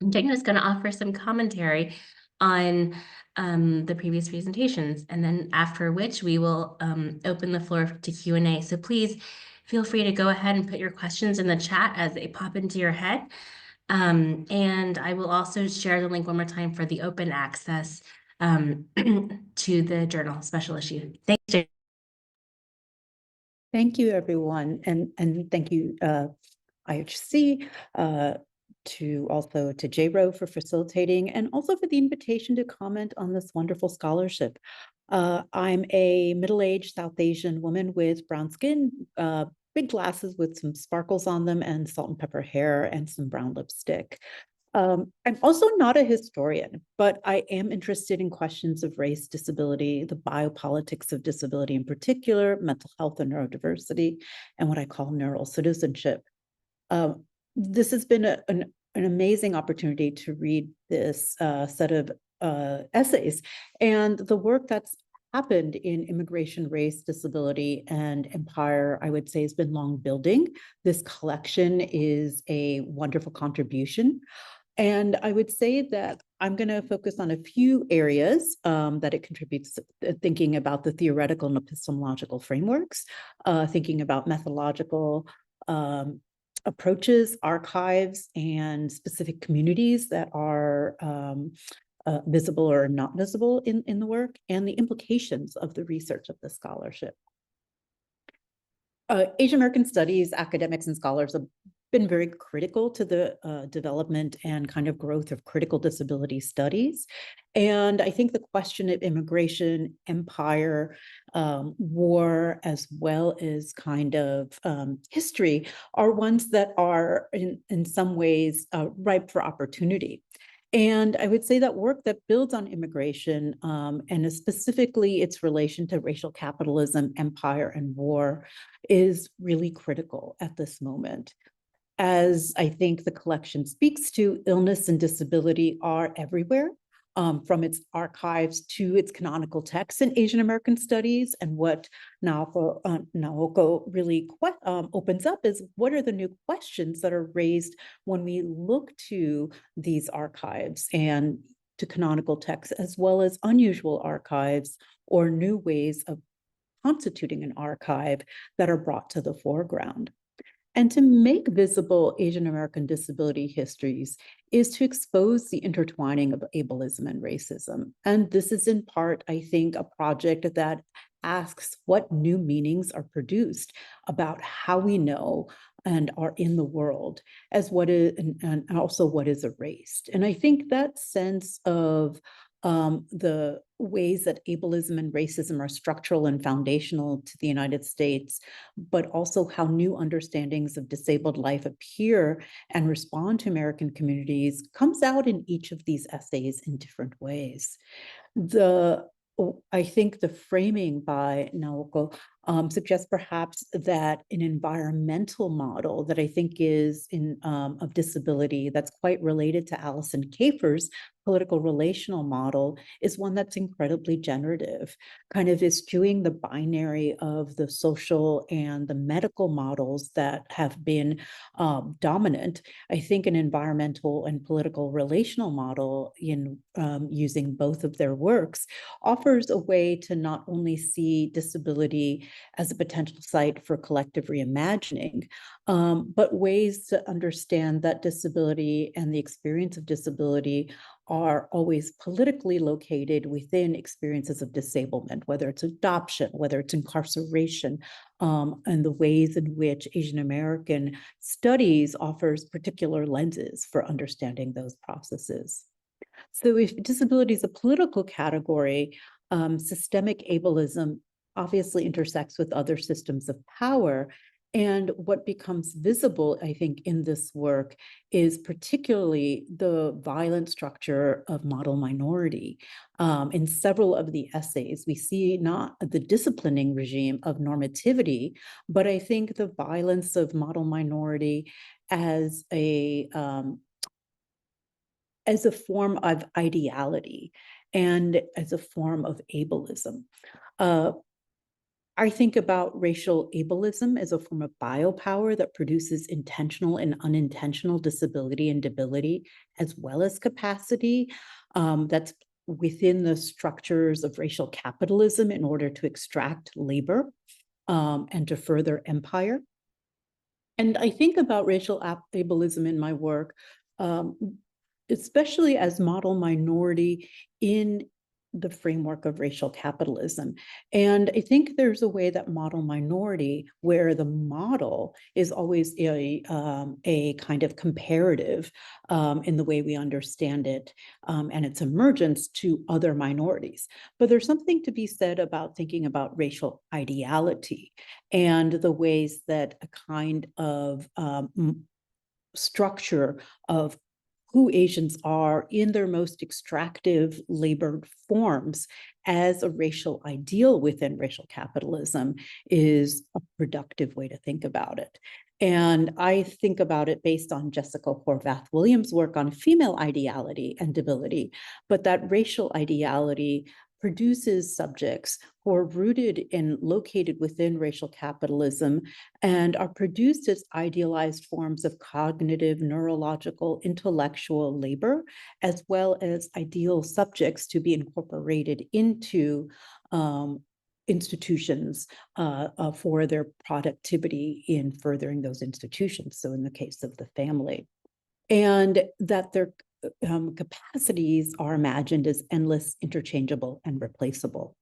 Jigna is going to offer some commentary on the previous presentations, and then after which we will open the floor to Q&A. So please feel free to go ahead and put your questions in the chat as they pop into your head. And I will also share the link one more time for the open access to the journal special issue. Thanks, Jigna. Thank you, everyone, and thank you, IHC, to JRO for facilitating, and also for the invitation to comment on this wonderful scholarship. I'm a middle-aged South Asian woman with brown skin, big glasses with some sparkles on them, and salt and pepper hair, and some brown lipstick. I'm also not a historian, but I am interested in questions of race, disability, the biopolitics of disability in particular, mental health and neurodiversity, and what I call neural citizenship. This has been an amazing opportunity to read this set of essays, and the work that's happened in immigration, race, disability, and empire, I would say, has been long building. This collection is a wonderful contribution. And I would say that I'm going to focus on a few areas that it contributes, thinking about the theoretical and epistemological frameworks, thinking about methodological approaches, archives, and specific communities that are visible or not visible in the work, and the implications of the research of the scholarship. Asian American studies academics and scholars have been very critical to the development and kind of growth of critical disability studies. And I think the question of immigration, empire, war, as well as kind of history are ones that are in some ways ripe for opportunity. And I would say that work that builds on immigration, and specifically its relation to racial capitalism, empire, and war, is really critical at this moment. As I think the collection speaks to, illness and disability are everywhere, from its archives to its canonical texts in Asian American studies. And what Naoko really opens up is, what are the new questions that are raised when we look to these archives and to canonical texts, as well as unusual archives or new ways of constituting an archive that are brought to the foreground. And to make visible Asian American disability histories is to expose the intertwining of ableism and racism. And this is in part, I think, a project that asks what new meanings are produced about how we know and are in the world, as what is, and also what is erased. And I think that sense of the ways that ableism and racism are structural and foundational to the United States, but also how new understandings of disabled life appear and respond to American communities, comes out in each of these essays in different ways. I think the framing by Naoko suggests perhaps that an environmental model that I think is of disability that's quite related to Alison Kafer's political relational model is one that's incredibly generative, kind of eschewing the binary of the social and the medical models that have been dominant. I think an environmental and political relational model in using both of their works offers a way to not only see disability as a potential site for collective reimagining, but ways to understand that disability and the experience of disability are always politically located within experiences of disablement, whether it's adoption, whether it's incarceration, and the ways in which Asian American studies offers particular lenses for understanding those processes. So if disability is a political category, systemic ableism obviously intersects with other systems of power. And what becomes visible, I think, in this work is particularly the violent structure of model minority. In several of the essays, we see not the disciplining regime of normativity, but I think the violence of model minority as a form of ideality and as a form of ableism. I think about racial ableism as a form of biopower that produces intentional and unintentional disability and debility, as well as capacity that's within the structures of racial capitalism in order to extract labor and to further empire. And I think about racial ableism in my work, especially as model minority in the framework of racial capitalism. And I think there's a way that model minority, where the model is always a kind of comparative in the way we understand it and its emergence to other minorities. But there's something to be said about thinking about racial ideality and the ways that a kind of structure of who Asians are in their most extractive labored forms as a racial ideal within racial capitalism is a productive way to think about it. And I think about it based on Jessica Horvath Williams' work on female ideality and debility, but that racial ideality produces subjects who are rooted and located within racial capitalism and are produced as idealized forms of cognitive, neurological, intellectual labor, as well as ideal subjects to be incorporated into institutions for their productivity in furthering those institutions. So in the case of the family, and that their capacities are imagined as endless, interchangeable, and replaceable.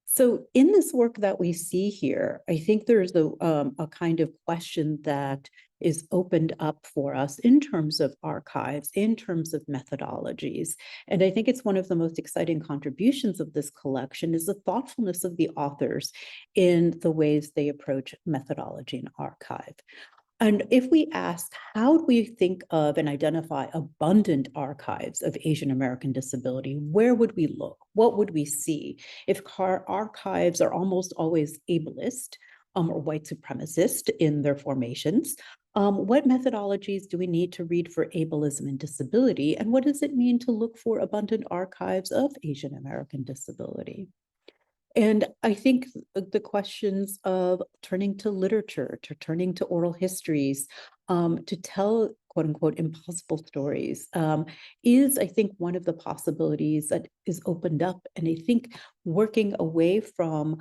So in this work that we see here, I think there's a kind of question that is opened up for us in terms of archives, in terms of methodologies. And I think it's one of the most exciting contributions of this collection is the thoughtfulness of the authors in the ways they approach methodology and archive. And if we ask, how do we think of and identify abundant archives of Asian American disability, where would we look? What would we see? If archives are almost always ableist or white supremacist in their formations, what methodologies do we need to read for ableism and disability? And what does it mean to look for abundant archives of Asian American disability? And I think the questions of turning to literature, to turning to oral histories, to tell quote unquote impossible stories is, I think, one of the possibilities that is opened up. And I think working away from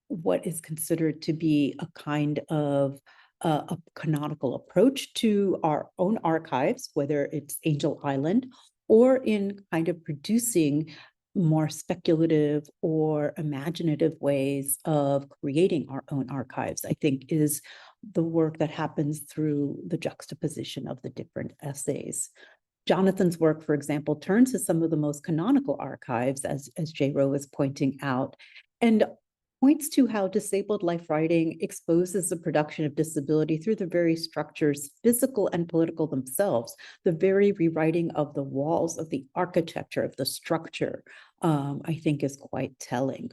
what is considered to be a kind of a canonical approach to our own archives, whether it's Angel Island, or in kind of producing more speculative or imaginative ways of creating our own archives, I think, is the work that happens through the juxtaposition of the different essays. Jonathan's work, for example, turns to some of the most canonical archives, as Jay Rowe was pointing out, and points to how disabled life writing exposes the production of disability through the very structures, physical and political themselves, the very rewriting of the walls of the architecture of the structure, I think is quite telling.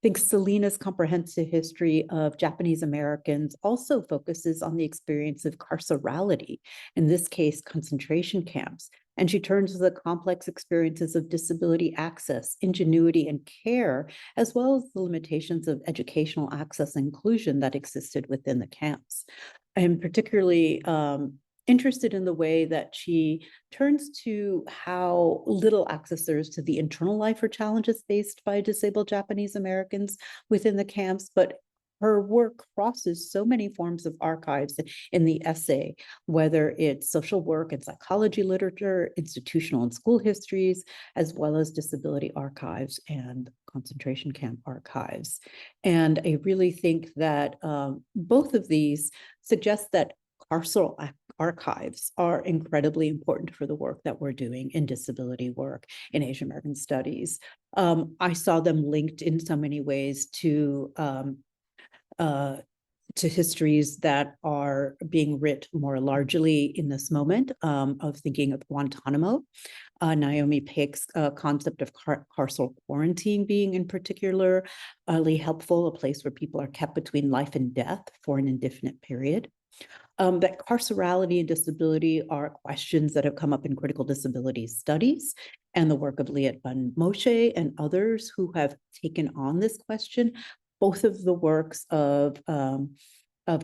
think Selena's comprehensive history of Japanese Americans also focuses on the experience of carcerality, in this case, concentration camps. And she turns to the complex experiences of disability access, ingenuity, and care, as well as the limitations of educational access and inclusion that existed within the camps. I'm particularly interested in the way that she turns to how little access there is to the internal life or challenges faced by disabled Japanese Americans within the camps, but her work crosses so many forms of archives in the essay, whether it's social work and psychology literature, institutional and school histories, as well as disability archives and concentration camp archives. And I really think that both of these suggest that carceral archives are incredibly important for the work that we're doing in disability work in Asian American studies. I saw them linked in so many ways to histories that are being writ more largely in this moment of thinking of Guantanamo. Naomi Pake's concept of carceral quarantine being in particularly helpful, a place where people are kept between life and death for an indefinite period. That carcerality and disability are questions that have come up in critical disability studies and the work of Liat Ben Moshe and others who have taken on this question. Both of the works of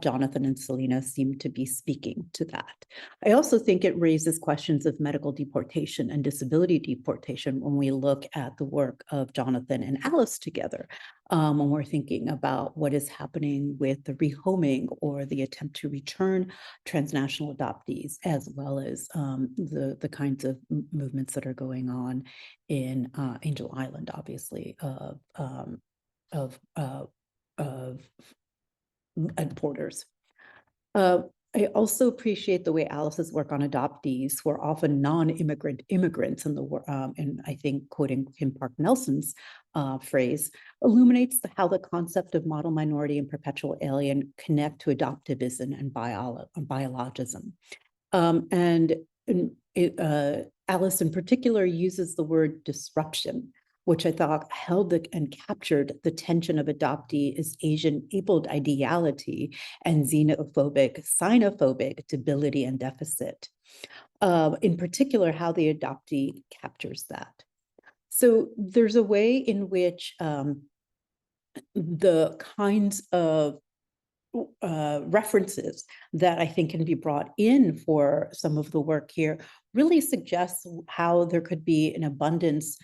Jonathan and Selena seem to be speaking to that. I also think it raises questions of medical deportation and disability deportation when we look at the work of Jonathan and Alice together, when we're thinking about what is happening with the rehoming or the attempt to return transnational adoptees, as well as the kinds of movements that are going on in Angel Island, obviously, and Porters. I also appreciate the way Alice's work on adoptees, who are often non-immigrant immigrants in the and I think quoting Kim Park Nelson's phrase, illuminates how the concept of model minority and perpetual alien connect to adoptivism and biologism. Alice in particular uses the word disruption, which I thought held and captured the tension of adoptee as Asian-abled ideality and xenophobic, sinophobic debility and deficit. In particular, how the adoptee captures that. So there's a way in which the kinds of references that I think can be brought in for some of the work here really suggests how there could be an abundance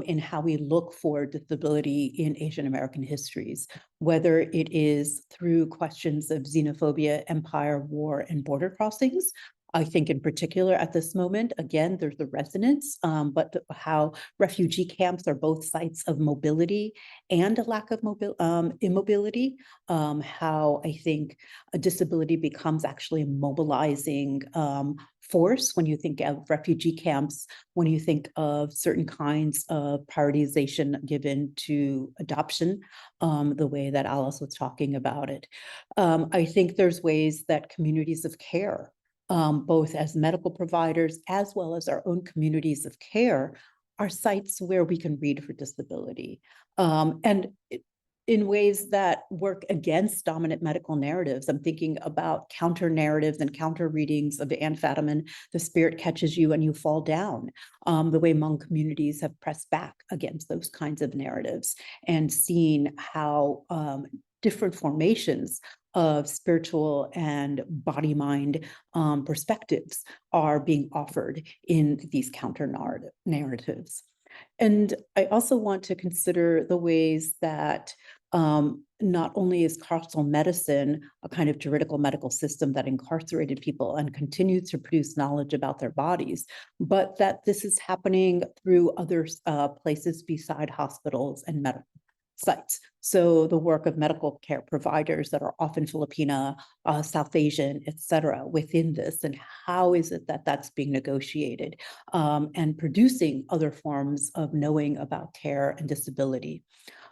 in how we look for disability in Asian American histories, whether it is through questions of xenophobia, empire, war, and border crossings. I think in particular at this moment, again, there's the resonance, but how refugee camps are both sites of mobility and a lack of immobility, how I think a disability becomes actually a mobilizing force when you think of refugee camps, when you think of certain kinds of prioritization given to adoption, the way that Alice was talking about it. I think there's ways that communities of care, both as medical providers as well as our own communities of care, are sites where we can read for disability. And in ways that work against dominant medical narratives. I'm thinking about counter narratives and counter readings of Anne Fadiman, The Spirit Catches You and You Fall Down, the way Hmong communities have pressed back against those kinds of narratives and seen how different formations of spiritual and body-mind perspectives are being offered in these counter narratives. And I also want to consider the ways that not only is carceral medicine a kind of juridical medical system that incarcerated people and continues to produce knowledge about their bodies, but that this is happening through other places beside hospitals and medical sites. So the work of medical care providers that are often Filipina, South Asian, et cetera, within this, and how is it that that's being negotiated and producing other forms of knowing about care and disability.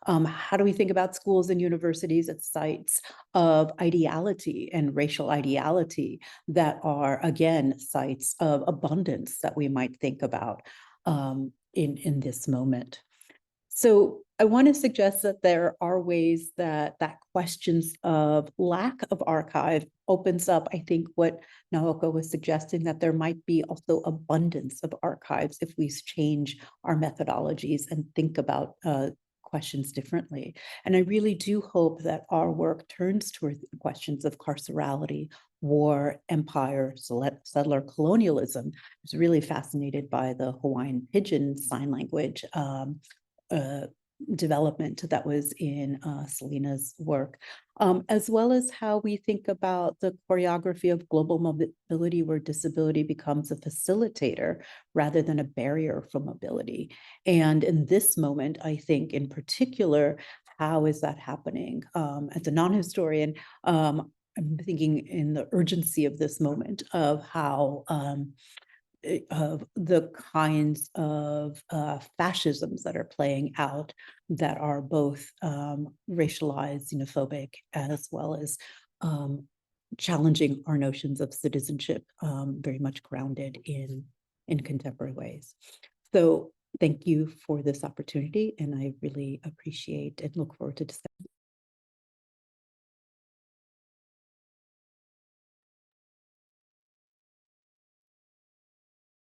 How do we think about schools and universities as sites of ideality and racial ideality that are, again, sites of abundance that we might think about in this moment? So I want to suggest that there are ways that questions of lack of archive opens up, I think, what Naoko was suggesting, that there might be also abundance of archives if we change our methodologies and think about questions differently. And I really do hope that our work turns towards questions of carcerality, war, empire, settler colonialism. I was really fascinated by the Hawaiian Pidgin sign language development that was in Selena's work, as well as how we think about the choreography of global mobility, where disability becomes a facilitator rather than a barrier for mobility. And in this moment, I think in particular, how is that happening? As a non-historian, I'm thinking in the urgency of this moment of how of the kinds of fascisms that are playing out that are both racialized, xenophobic, as well as challenging our notions of citizenship, very much grounded in contemporary ways. So thank you for this opportunity, and I really appreciate and look forward to discussing.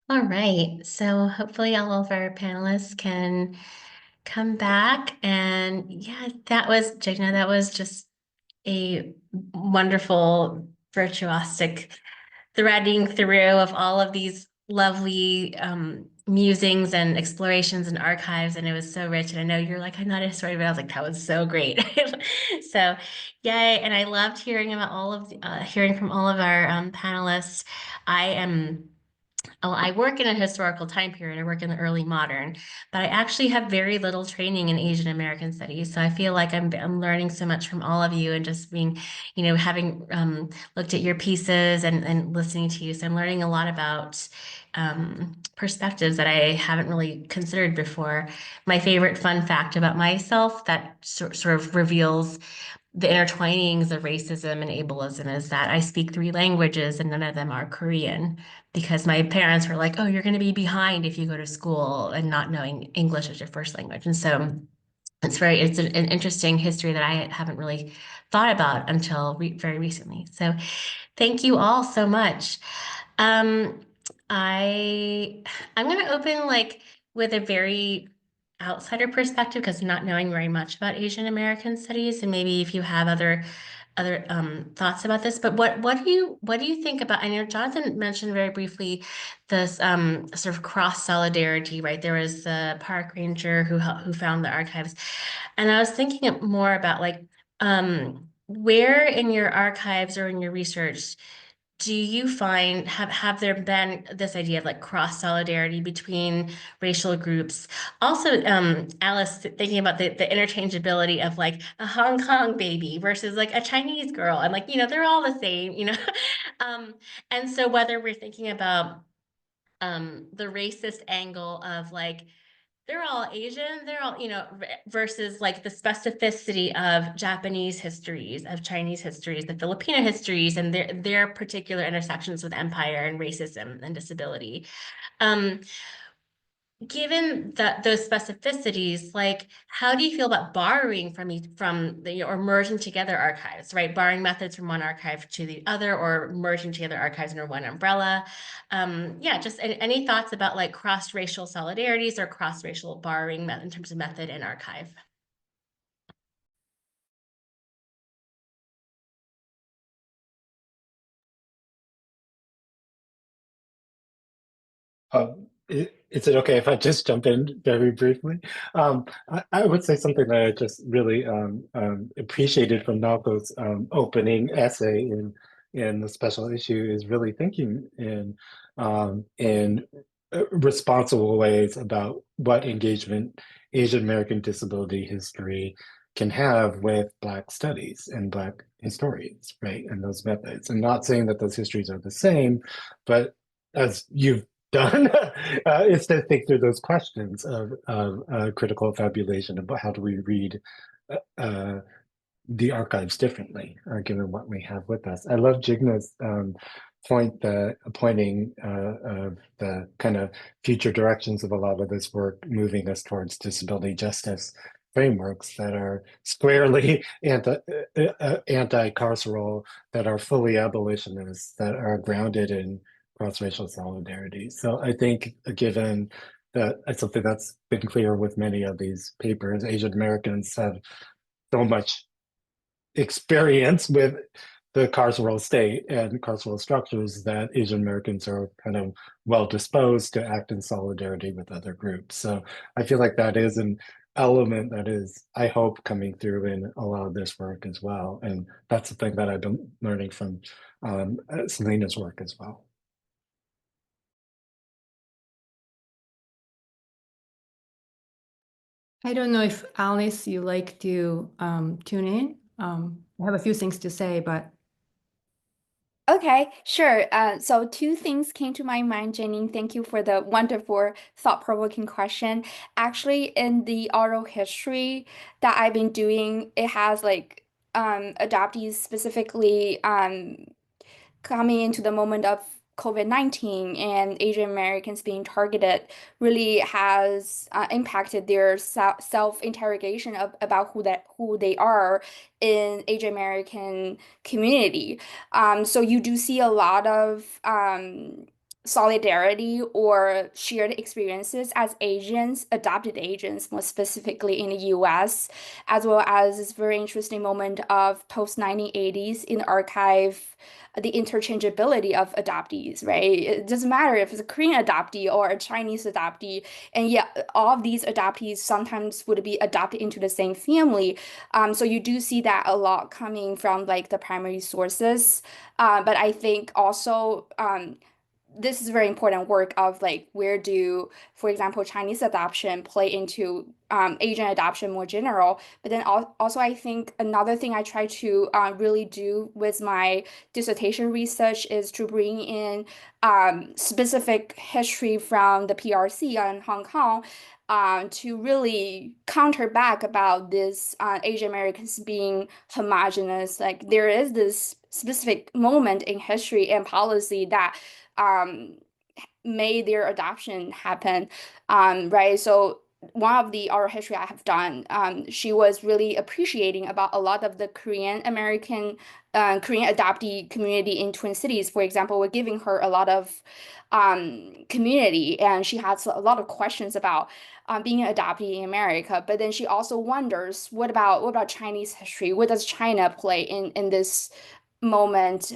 All right, so hopefully all of our panelists can come back. And yeah, that was, Jigna, that was just a wonderful, virtuosic threading through of all of these lovely musings and explorations and archives. And it was so rich. And I know you're like, I'm not a historian, but I was like, that was so great. So yay. And I loved hearing about all of hearing from all of our panelists. I work in a historical time period. I work in the early modern, but I actually have very little training in Asian American studies. So I feel like I'm learning so much from all of you, and just being, having looked at your pieces and listening to you. So I'm learning a lot about perspectives that I haven't really considered before. My favorite fun fact about myself that sort of reveals the intertwinings of racism and ableism is that I speak 3 languages and none of them are Korean, because my parents were like, oh, you're going to be behind if you go to school and not knowing English as your first language. And so it's an interesting history that I haven't really thought about until very recently. So thank you all so much. I'm going to open with a very outsider perspective, because not knowing very much about Asian American studies, and maybe if you have other thoughts about this. But what do you think about? I know Jonathan mentioned very briefly this sort of cross solidarity, right? There was the park ranger who found the archives, and I was thinking more about where in your archives or in your research do you find have there been this idea of cross solidarity between racial groups? Also, Alice, thinking about the interchangeability of a Hong Kong baby versus a Chinese girl, and they're all the same, and so whether we're thinking about the racist angle of they're all Asian, they're all, versus the specificity of Japanese histories, of Chinese histories, the Filipino histories, and their particular intersections with empire and racism and disability. Given those specificities, how do you feel about borrowing or merging together archives, right? Borrowing methods from one archive to the other, or merging together archives under one umbrella. Yeah, just any thoughts about cross-racial solidarities or cross-racial borrowing in terms of method and archive? Is it okay if I just jump in very briefly? I would say something that I just really appreciated from Naoko's opening essay in the special issue is really thinking in responsible ways about what engagement Asian American disability history can have with Black studies and Black historians, right? And those methods. And not saying that those histories are the same, but as you've done is to think through those questions of critical fabulation about how do we read the archives differently, given what we have with us. I love Jigna's pointing of the kind of future directions of a lot of this work, moving us towards disability justice frameworks that are squarely anti-carceral, that are fully abolitionists, that are grounded in cross-racial solidarity. So I think, given that it's something that's been clear with many of these papers, Asian Americans have so much experience with the carceral state and carceral structures that Asian Americans are kind of well disposed to act in solidarity with other groups. So I feel like that is an element that is, I hope, coming through in a lot of this work as well. And that's the thing that I've been learning from Selena's work as well. I don't know if Alice, you like to tune in. I have a few things to say, but Okay, sure. So two things came to my mind, Jenny. Thank you for the wonderful, thought-provoking question. Actually, in the oral history that I've been doing, it has like adoptees specifically coming into the moment of COVID-19 and Asian Americans being targeted really has impacted their self-interrogation about who they are in Asian American community. So you do see a lot of solidarity or shared experiences as Asians, adopted Asians, more specifically in the US, as well as this very interesting moment of post-1980s in the archive, the interchangeability of adoptees, right? It doesn't matter if it's a Korean adoptee or a Chinese adoptee, and yet all of these adoptees sometimes would be adopted into the same family. So you do see that a lot coming from like the primary sources. But I think also this is very important work of like where do, for example, Chinese adoption play into Asian adoption more general. But then also I think another thing I try to really do with my dissertation research is to bring in specific history from the PRC on Hong Kong to really counter back about this Asian Americans being homogenous. Like there is this specific moment in history and policy that made their adoption happen, right? So one of the oral history I have done, she was really appreciating about a lot of the Korean American, Korean adoptee community in Twin Cities, for example, were giving her a lot of community, and she has a lot of questions about being an adoptee in America. But then she also wonders, what about Chinese history? What does China play in this moment?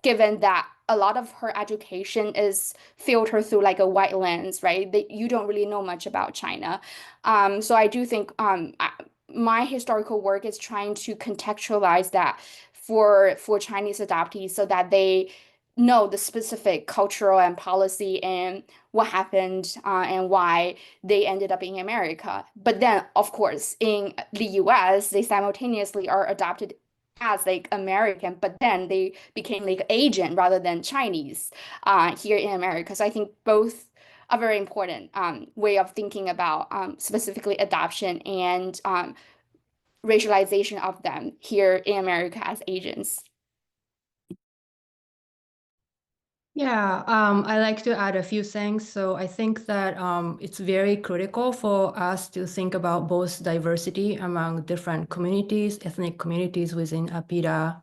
Given that a lot of her education is filtered through like a white lens, right? That you don't really know much about China. So I do think my historical work is trying to contextualize that for Chinese adoptees so that they know the specific cultural and policy and what happened and why they ended up in America. But then, of course, in the US, they simultaneously are adopted as like American, but then they became like Asian rather than Chinese here in America. So I think both are very important way of thinking about specifically adoption and racialization of them here in America as Asians. yeah, I like to add a few things. So I think that it's very critical for us to think about both diversity among different communities, ethnic communities within APIDA,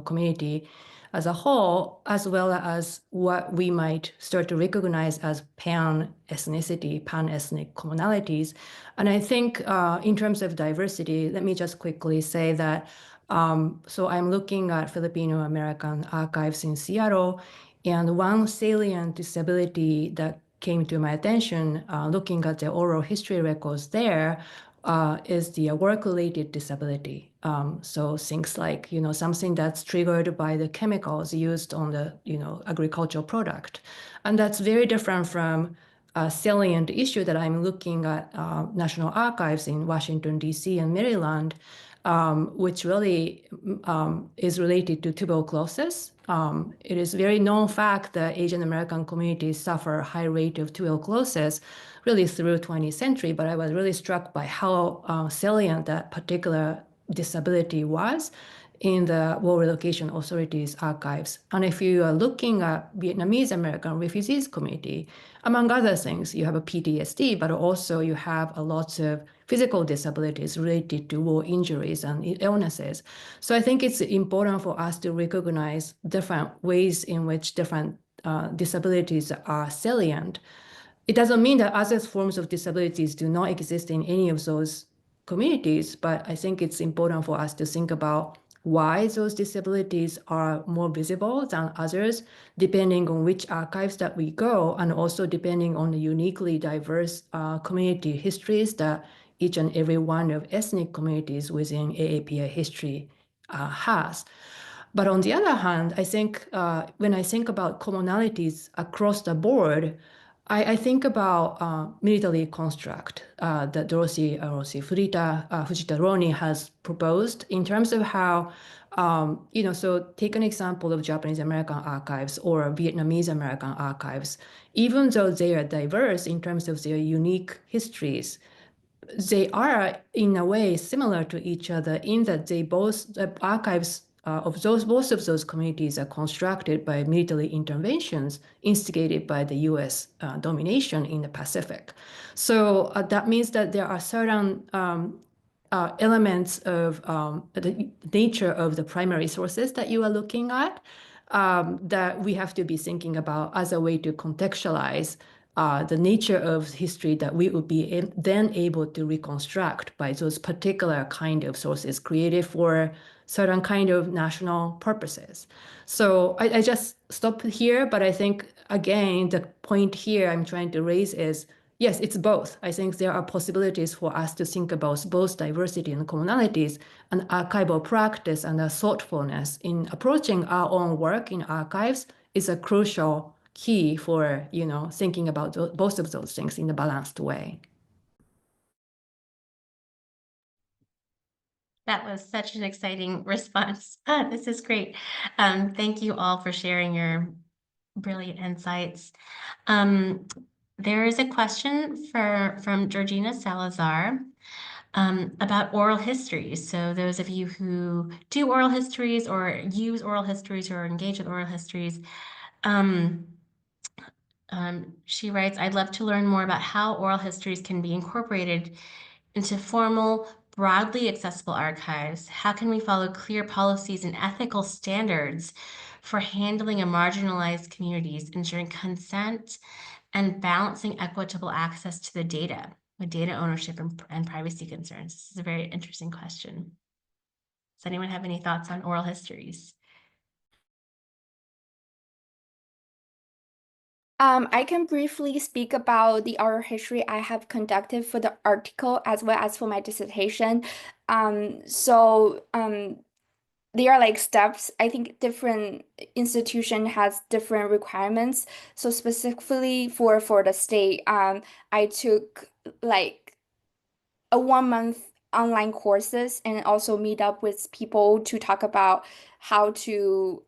community as a whole, as well as what we might start to recognize as pan-ethnicity, pan-ethnic commonalities. And I think in terms of diversity, let me just quickly say that, so I'm looking at Filipino American archives in Seattle, and one salient disability that came to my attention, looking at the oral history records there, is the work-related disability. So things like, something that's triggered by the chemicals used on the, agricultural product. And that's very different from a salient issue that I'm looking at National Archives in Washington, D.C. and Maryland, which really is related to tuberculosis. It is very known fact that Asian American communities suffer a high rate of tuberculosis really through 20th century, but I was really struck by how salient that particular disability was in the War Relocation Authority's archives. And if you are looking at Vietnamese American Refugees Community, among other things, you have a PTSD, but also you have a lot of physical disabilities related to war injuries and illnesses. So I think it's important for us to recognize different ways in which different disabilities are salient. It doesn't mean that other forms of disabilities do not exist in any of those communities, but I think it's important for us to think about why those disabilities are more visible than others, depending on which archives that we go, and also depending on the uniquely diverse community histories that each and every one of ethnic communities within AAPI history has. But on the other hand, I think when I think about commonalities across the board, I think about military construct that Dorothy Fujita-Roni has proposed in terms of how, so take an example of Japanese American archives or Vietnamese American archives. Even though they are diverse in terms of their unique histories, they are in a way similar to each other in that they both archives of both of those communities are constructed by military interventions instigated by the U.S. Domination in the Pacific. So that means that there are certain elements of the nature of the primary sources that you are looking at that we have to be thinking about as a way to contextualize the nature of history that we would be then able to reconstruct by those particular kind of sources created for certain kind of national purposes. So I just stop here, but I think, again, the point here I'm trying to raise is, yes, it's both. I think there are possibilities for us to think about both diversity and commonalities, and archival practice and a thoughtfulness in approaching our own work in archives is a crucial key for, thinking about both of those things in a balanced way. That was such an exciting response. This is great. Thank you all for sharing your brilliant insights. There is a question from Georgina Salazar about oral histories. So those of you who do oral histories or use oral histories or engage with oral histories, she writes, I'd love to learn more about how oral histories can be incorporated into formal, broadly accessible archives. How can we follow clear policies and ethical standards for handling a marginalized communities, ensuring consent and balancing equitable access to the data with data ownership and privacy concerns? This is a very interesting question. Does anyone have any thoughts on oral histories? I can briefly speak about the oral history I have conducted for the article as well as for my dissertation. There are like steps. I think different institution has different requirements. So specifically for the state, I took like a 1 month online courses and also meet up with people to talk about how to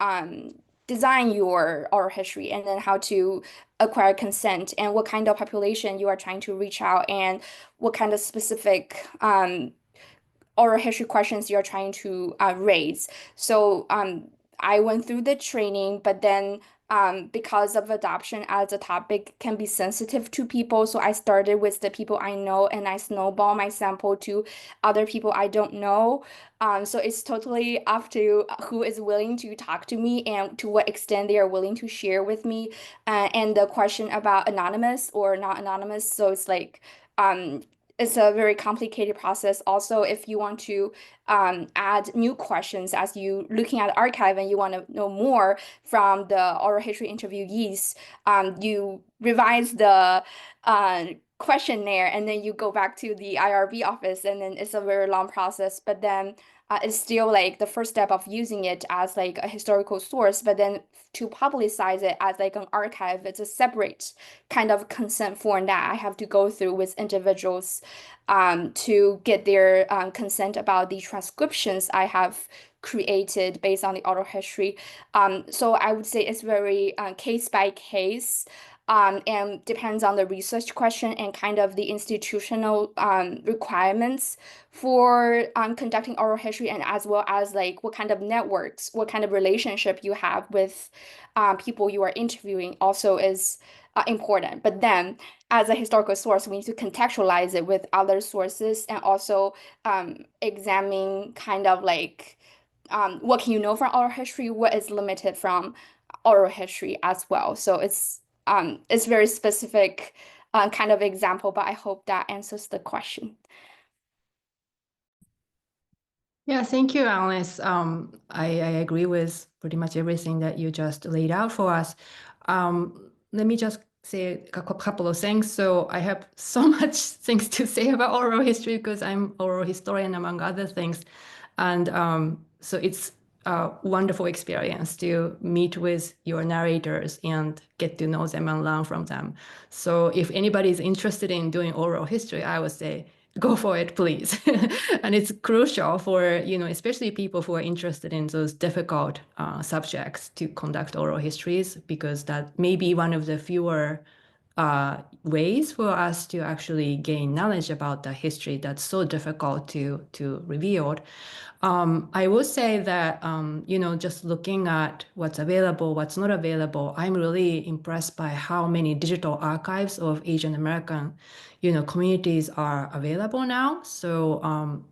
design your oral history and then how to acquire consent and what kind of population you are trying to reach out and what kind of specific oral history questions you're trying to raise. So I went through the training, but then because of adoption as a topic can be sensitive to people, so I started with the people I know and I snowball my sample to other people I don't know. So it's totally up to who is willing to talk to me and to what extent they are willing to share with me. And the question about anonymous or not anonymous, so it's like it's a very complicated process. Also, if you want to add new questions as you looking at the archive and you want to know more from the oral history interviewees, you revise the questionnaire and then you go back to the IRB office, and then it's a very long process. But then it's still like the first step of using it as like a historical source, but then to publicize it as like an archive, it's a separate kind of consent form that I have to go through with individuals to get their consent about the transcriptions I have created based on the oral history. So I would say it's very case by case. and depends on the research question and kind of the institutional requirements for conducting oral history, and as well as like what kind of networks, what kind of relationship you have with people you are interviewing also is important. But then as a historical source, we need to contextualize it with other sources and also examine kind of like what can you know from oral history, what is limited from oral history as well. So it's very specific kind of example, but I hope that answers the question. Yeah, thank you, Alice. I agree with pretty much everything that you just laid out for us. Let me just say a couple of things. So I have so much things to say about oral history because I'm oral historian, among other things. And so it's a wonderful experience to meet with your narrators and get to know them and learn from them. So if anybody is interested in doing oral history, I would say, go for it, please. And it's crucial for, especially people who are interested in those difficult subjects to conduct oral histories, because that may be one of the fewer ways for us to actually gain knowledge about the history that's so difficult to reveal. I will say that, just looking at what's available, what's not available, I'm really impressed by how many digital archives of Asian American, communities are available now. So,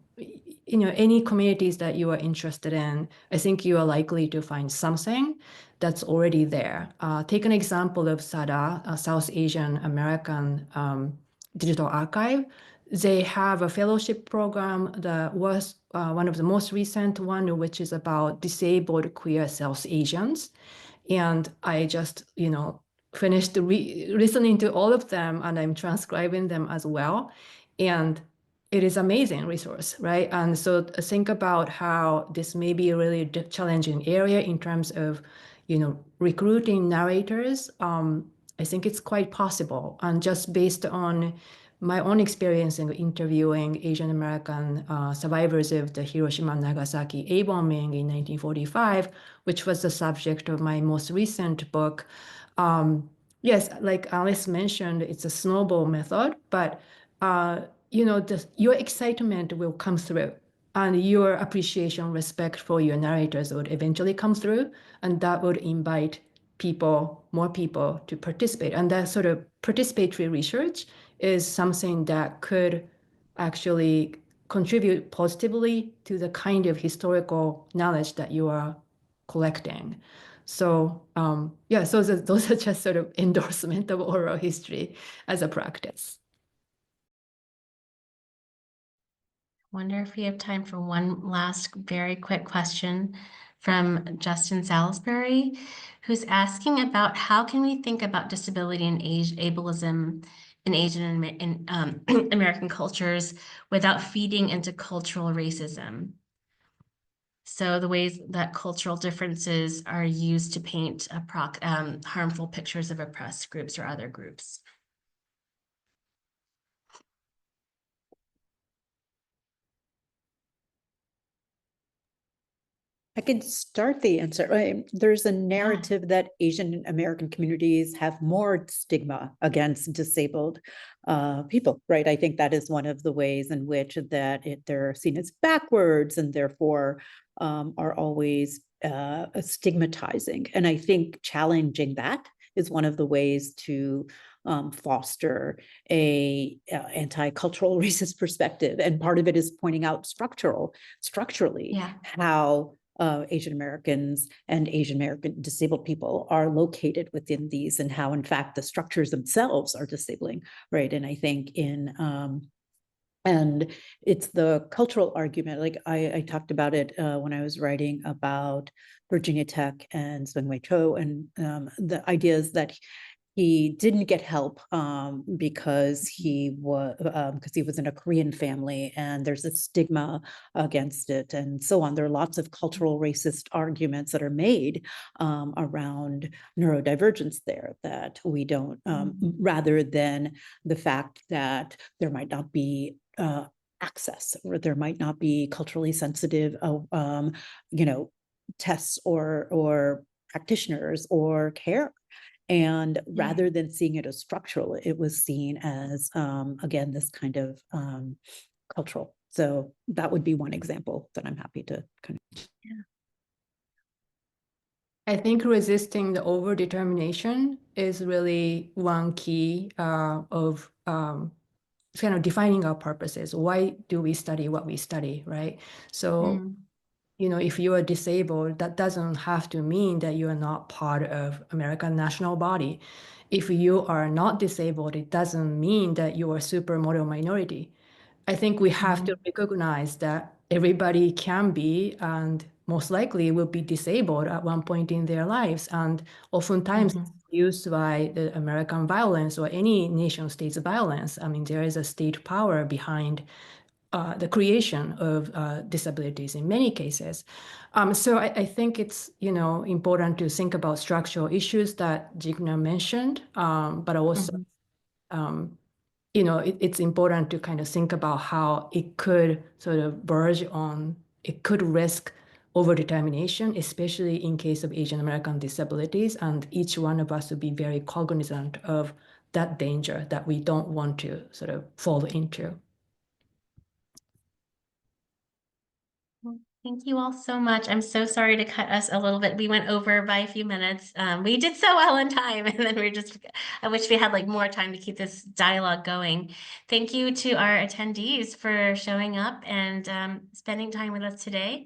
any communities that you are interested in, I think you are likely to find something that's already there. Take an example of SADA, a South Asian American Digital Archive. They have a fellowship program that was one of the most recent one, which is about disabled queer South Asians. And I just, finished listening to all of them, and I'm transcribing them as well. And it is amazing resource, right? And so think about how this may be a really challenging area in terms of, recruiting narrators. I think it's quite possible. And just based on my own experience in interviewing Asian American survivors of the Hiroshima and Nagasaki A-bombing in 1945, which was the subject of my most recent book. Yes, like Alice mentioned, it's a snowball method, but your excitement will come through, and your appreciation, respect for your narrators would eventually come through, and that would invite more people to participate. And that sort of participatory research is something that could actually contribute positively to the kind of historical knowledge that you are collecting. So so those are just sort of endorsement of oral history as a practice. Wonder if we have time for one last very quick question from Justin Salisbury, who's asking about how can we think about disability and ableism in Asian and American cultures without feeding into cultural racism? So the ways that cultural differences are used to paint harmful pictures of oppressed groups or other groups. I can start the answer. Right? There's a narrative that Asian American communities have more stigma against disabled people, right? I think that is one of the ways in which they're seen as backwards and therefore are always stigmatizing. And I think challenging that is one of the ways to foster a anti-cultural racist perspective. And part of it is pointing out structurally how Asian Americans and Asian American disabled people are located within these, and how, in fact, the structures themselves are disabling, right? And I think and it's the cultural argument. Like I talked about it when I was writing about Virginia Tech and Seung-Hui Cho, and the idea is that he didn't get help because he was in a Korean family, and there's a stigma against it, and so on. There are lots of cultural racist arguments that are made around neurodivergence there that we don't, rather than the fact that there might not be access, or there might not be culturally sensitive, tests or practitioners or care. And rather than seeing it as structural, it was seen as, again, this kind of cultural. So that would be one example that I'm happy to kind of. I think resisting the overdetermination is really one key of kind of defining our purposes. Why do we study what we study, right? So, you know, if you are disabled, that doesn't have to mean that you are not part of American national body. If you are not disabled, it doesn't mean that you are supermodel minority. I think we have to recognize that everybody can be and most likely will be disabled at one point in their lives. And oftentimes it's used by the American violence or any nation state's violence. I mean, there is a state power behind the creation of disabilities in many cases. So I think it's, you know, important to think about structural issues that Jigna mentioned, but also you know, it's important to kind of think about how it could sort of verge on, it could risk overdetermination, especially in case of Asian American disabilities. And each one of us would be very cognizant of that danger that we don't want to sort of fall into. Thank you all so much. I'm so sorry to cut us a little bit. We went over by a few minutes. We did so well in time, and then I wish we had like more time to keep this dialogue going. Thank you to our attendees for showing up and spending time with us today.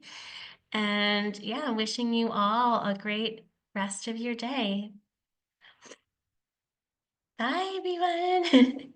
And yeah, wishing you all a great rest of your day. Bye, everyone.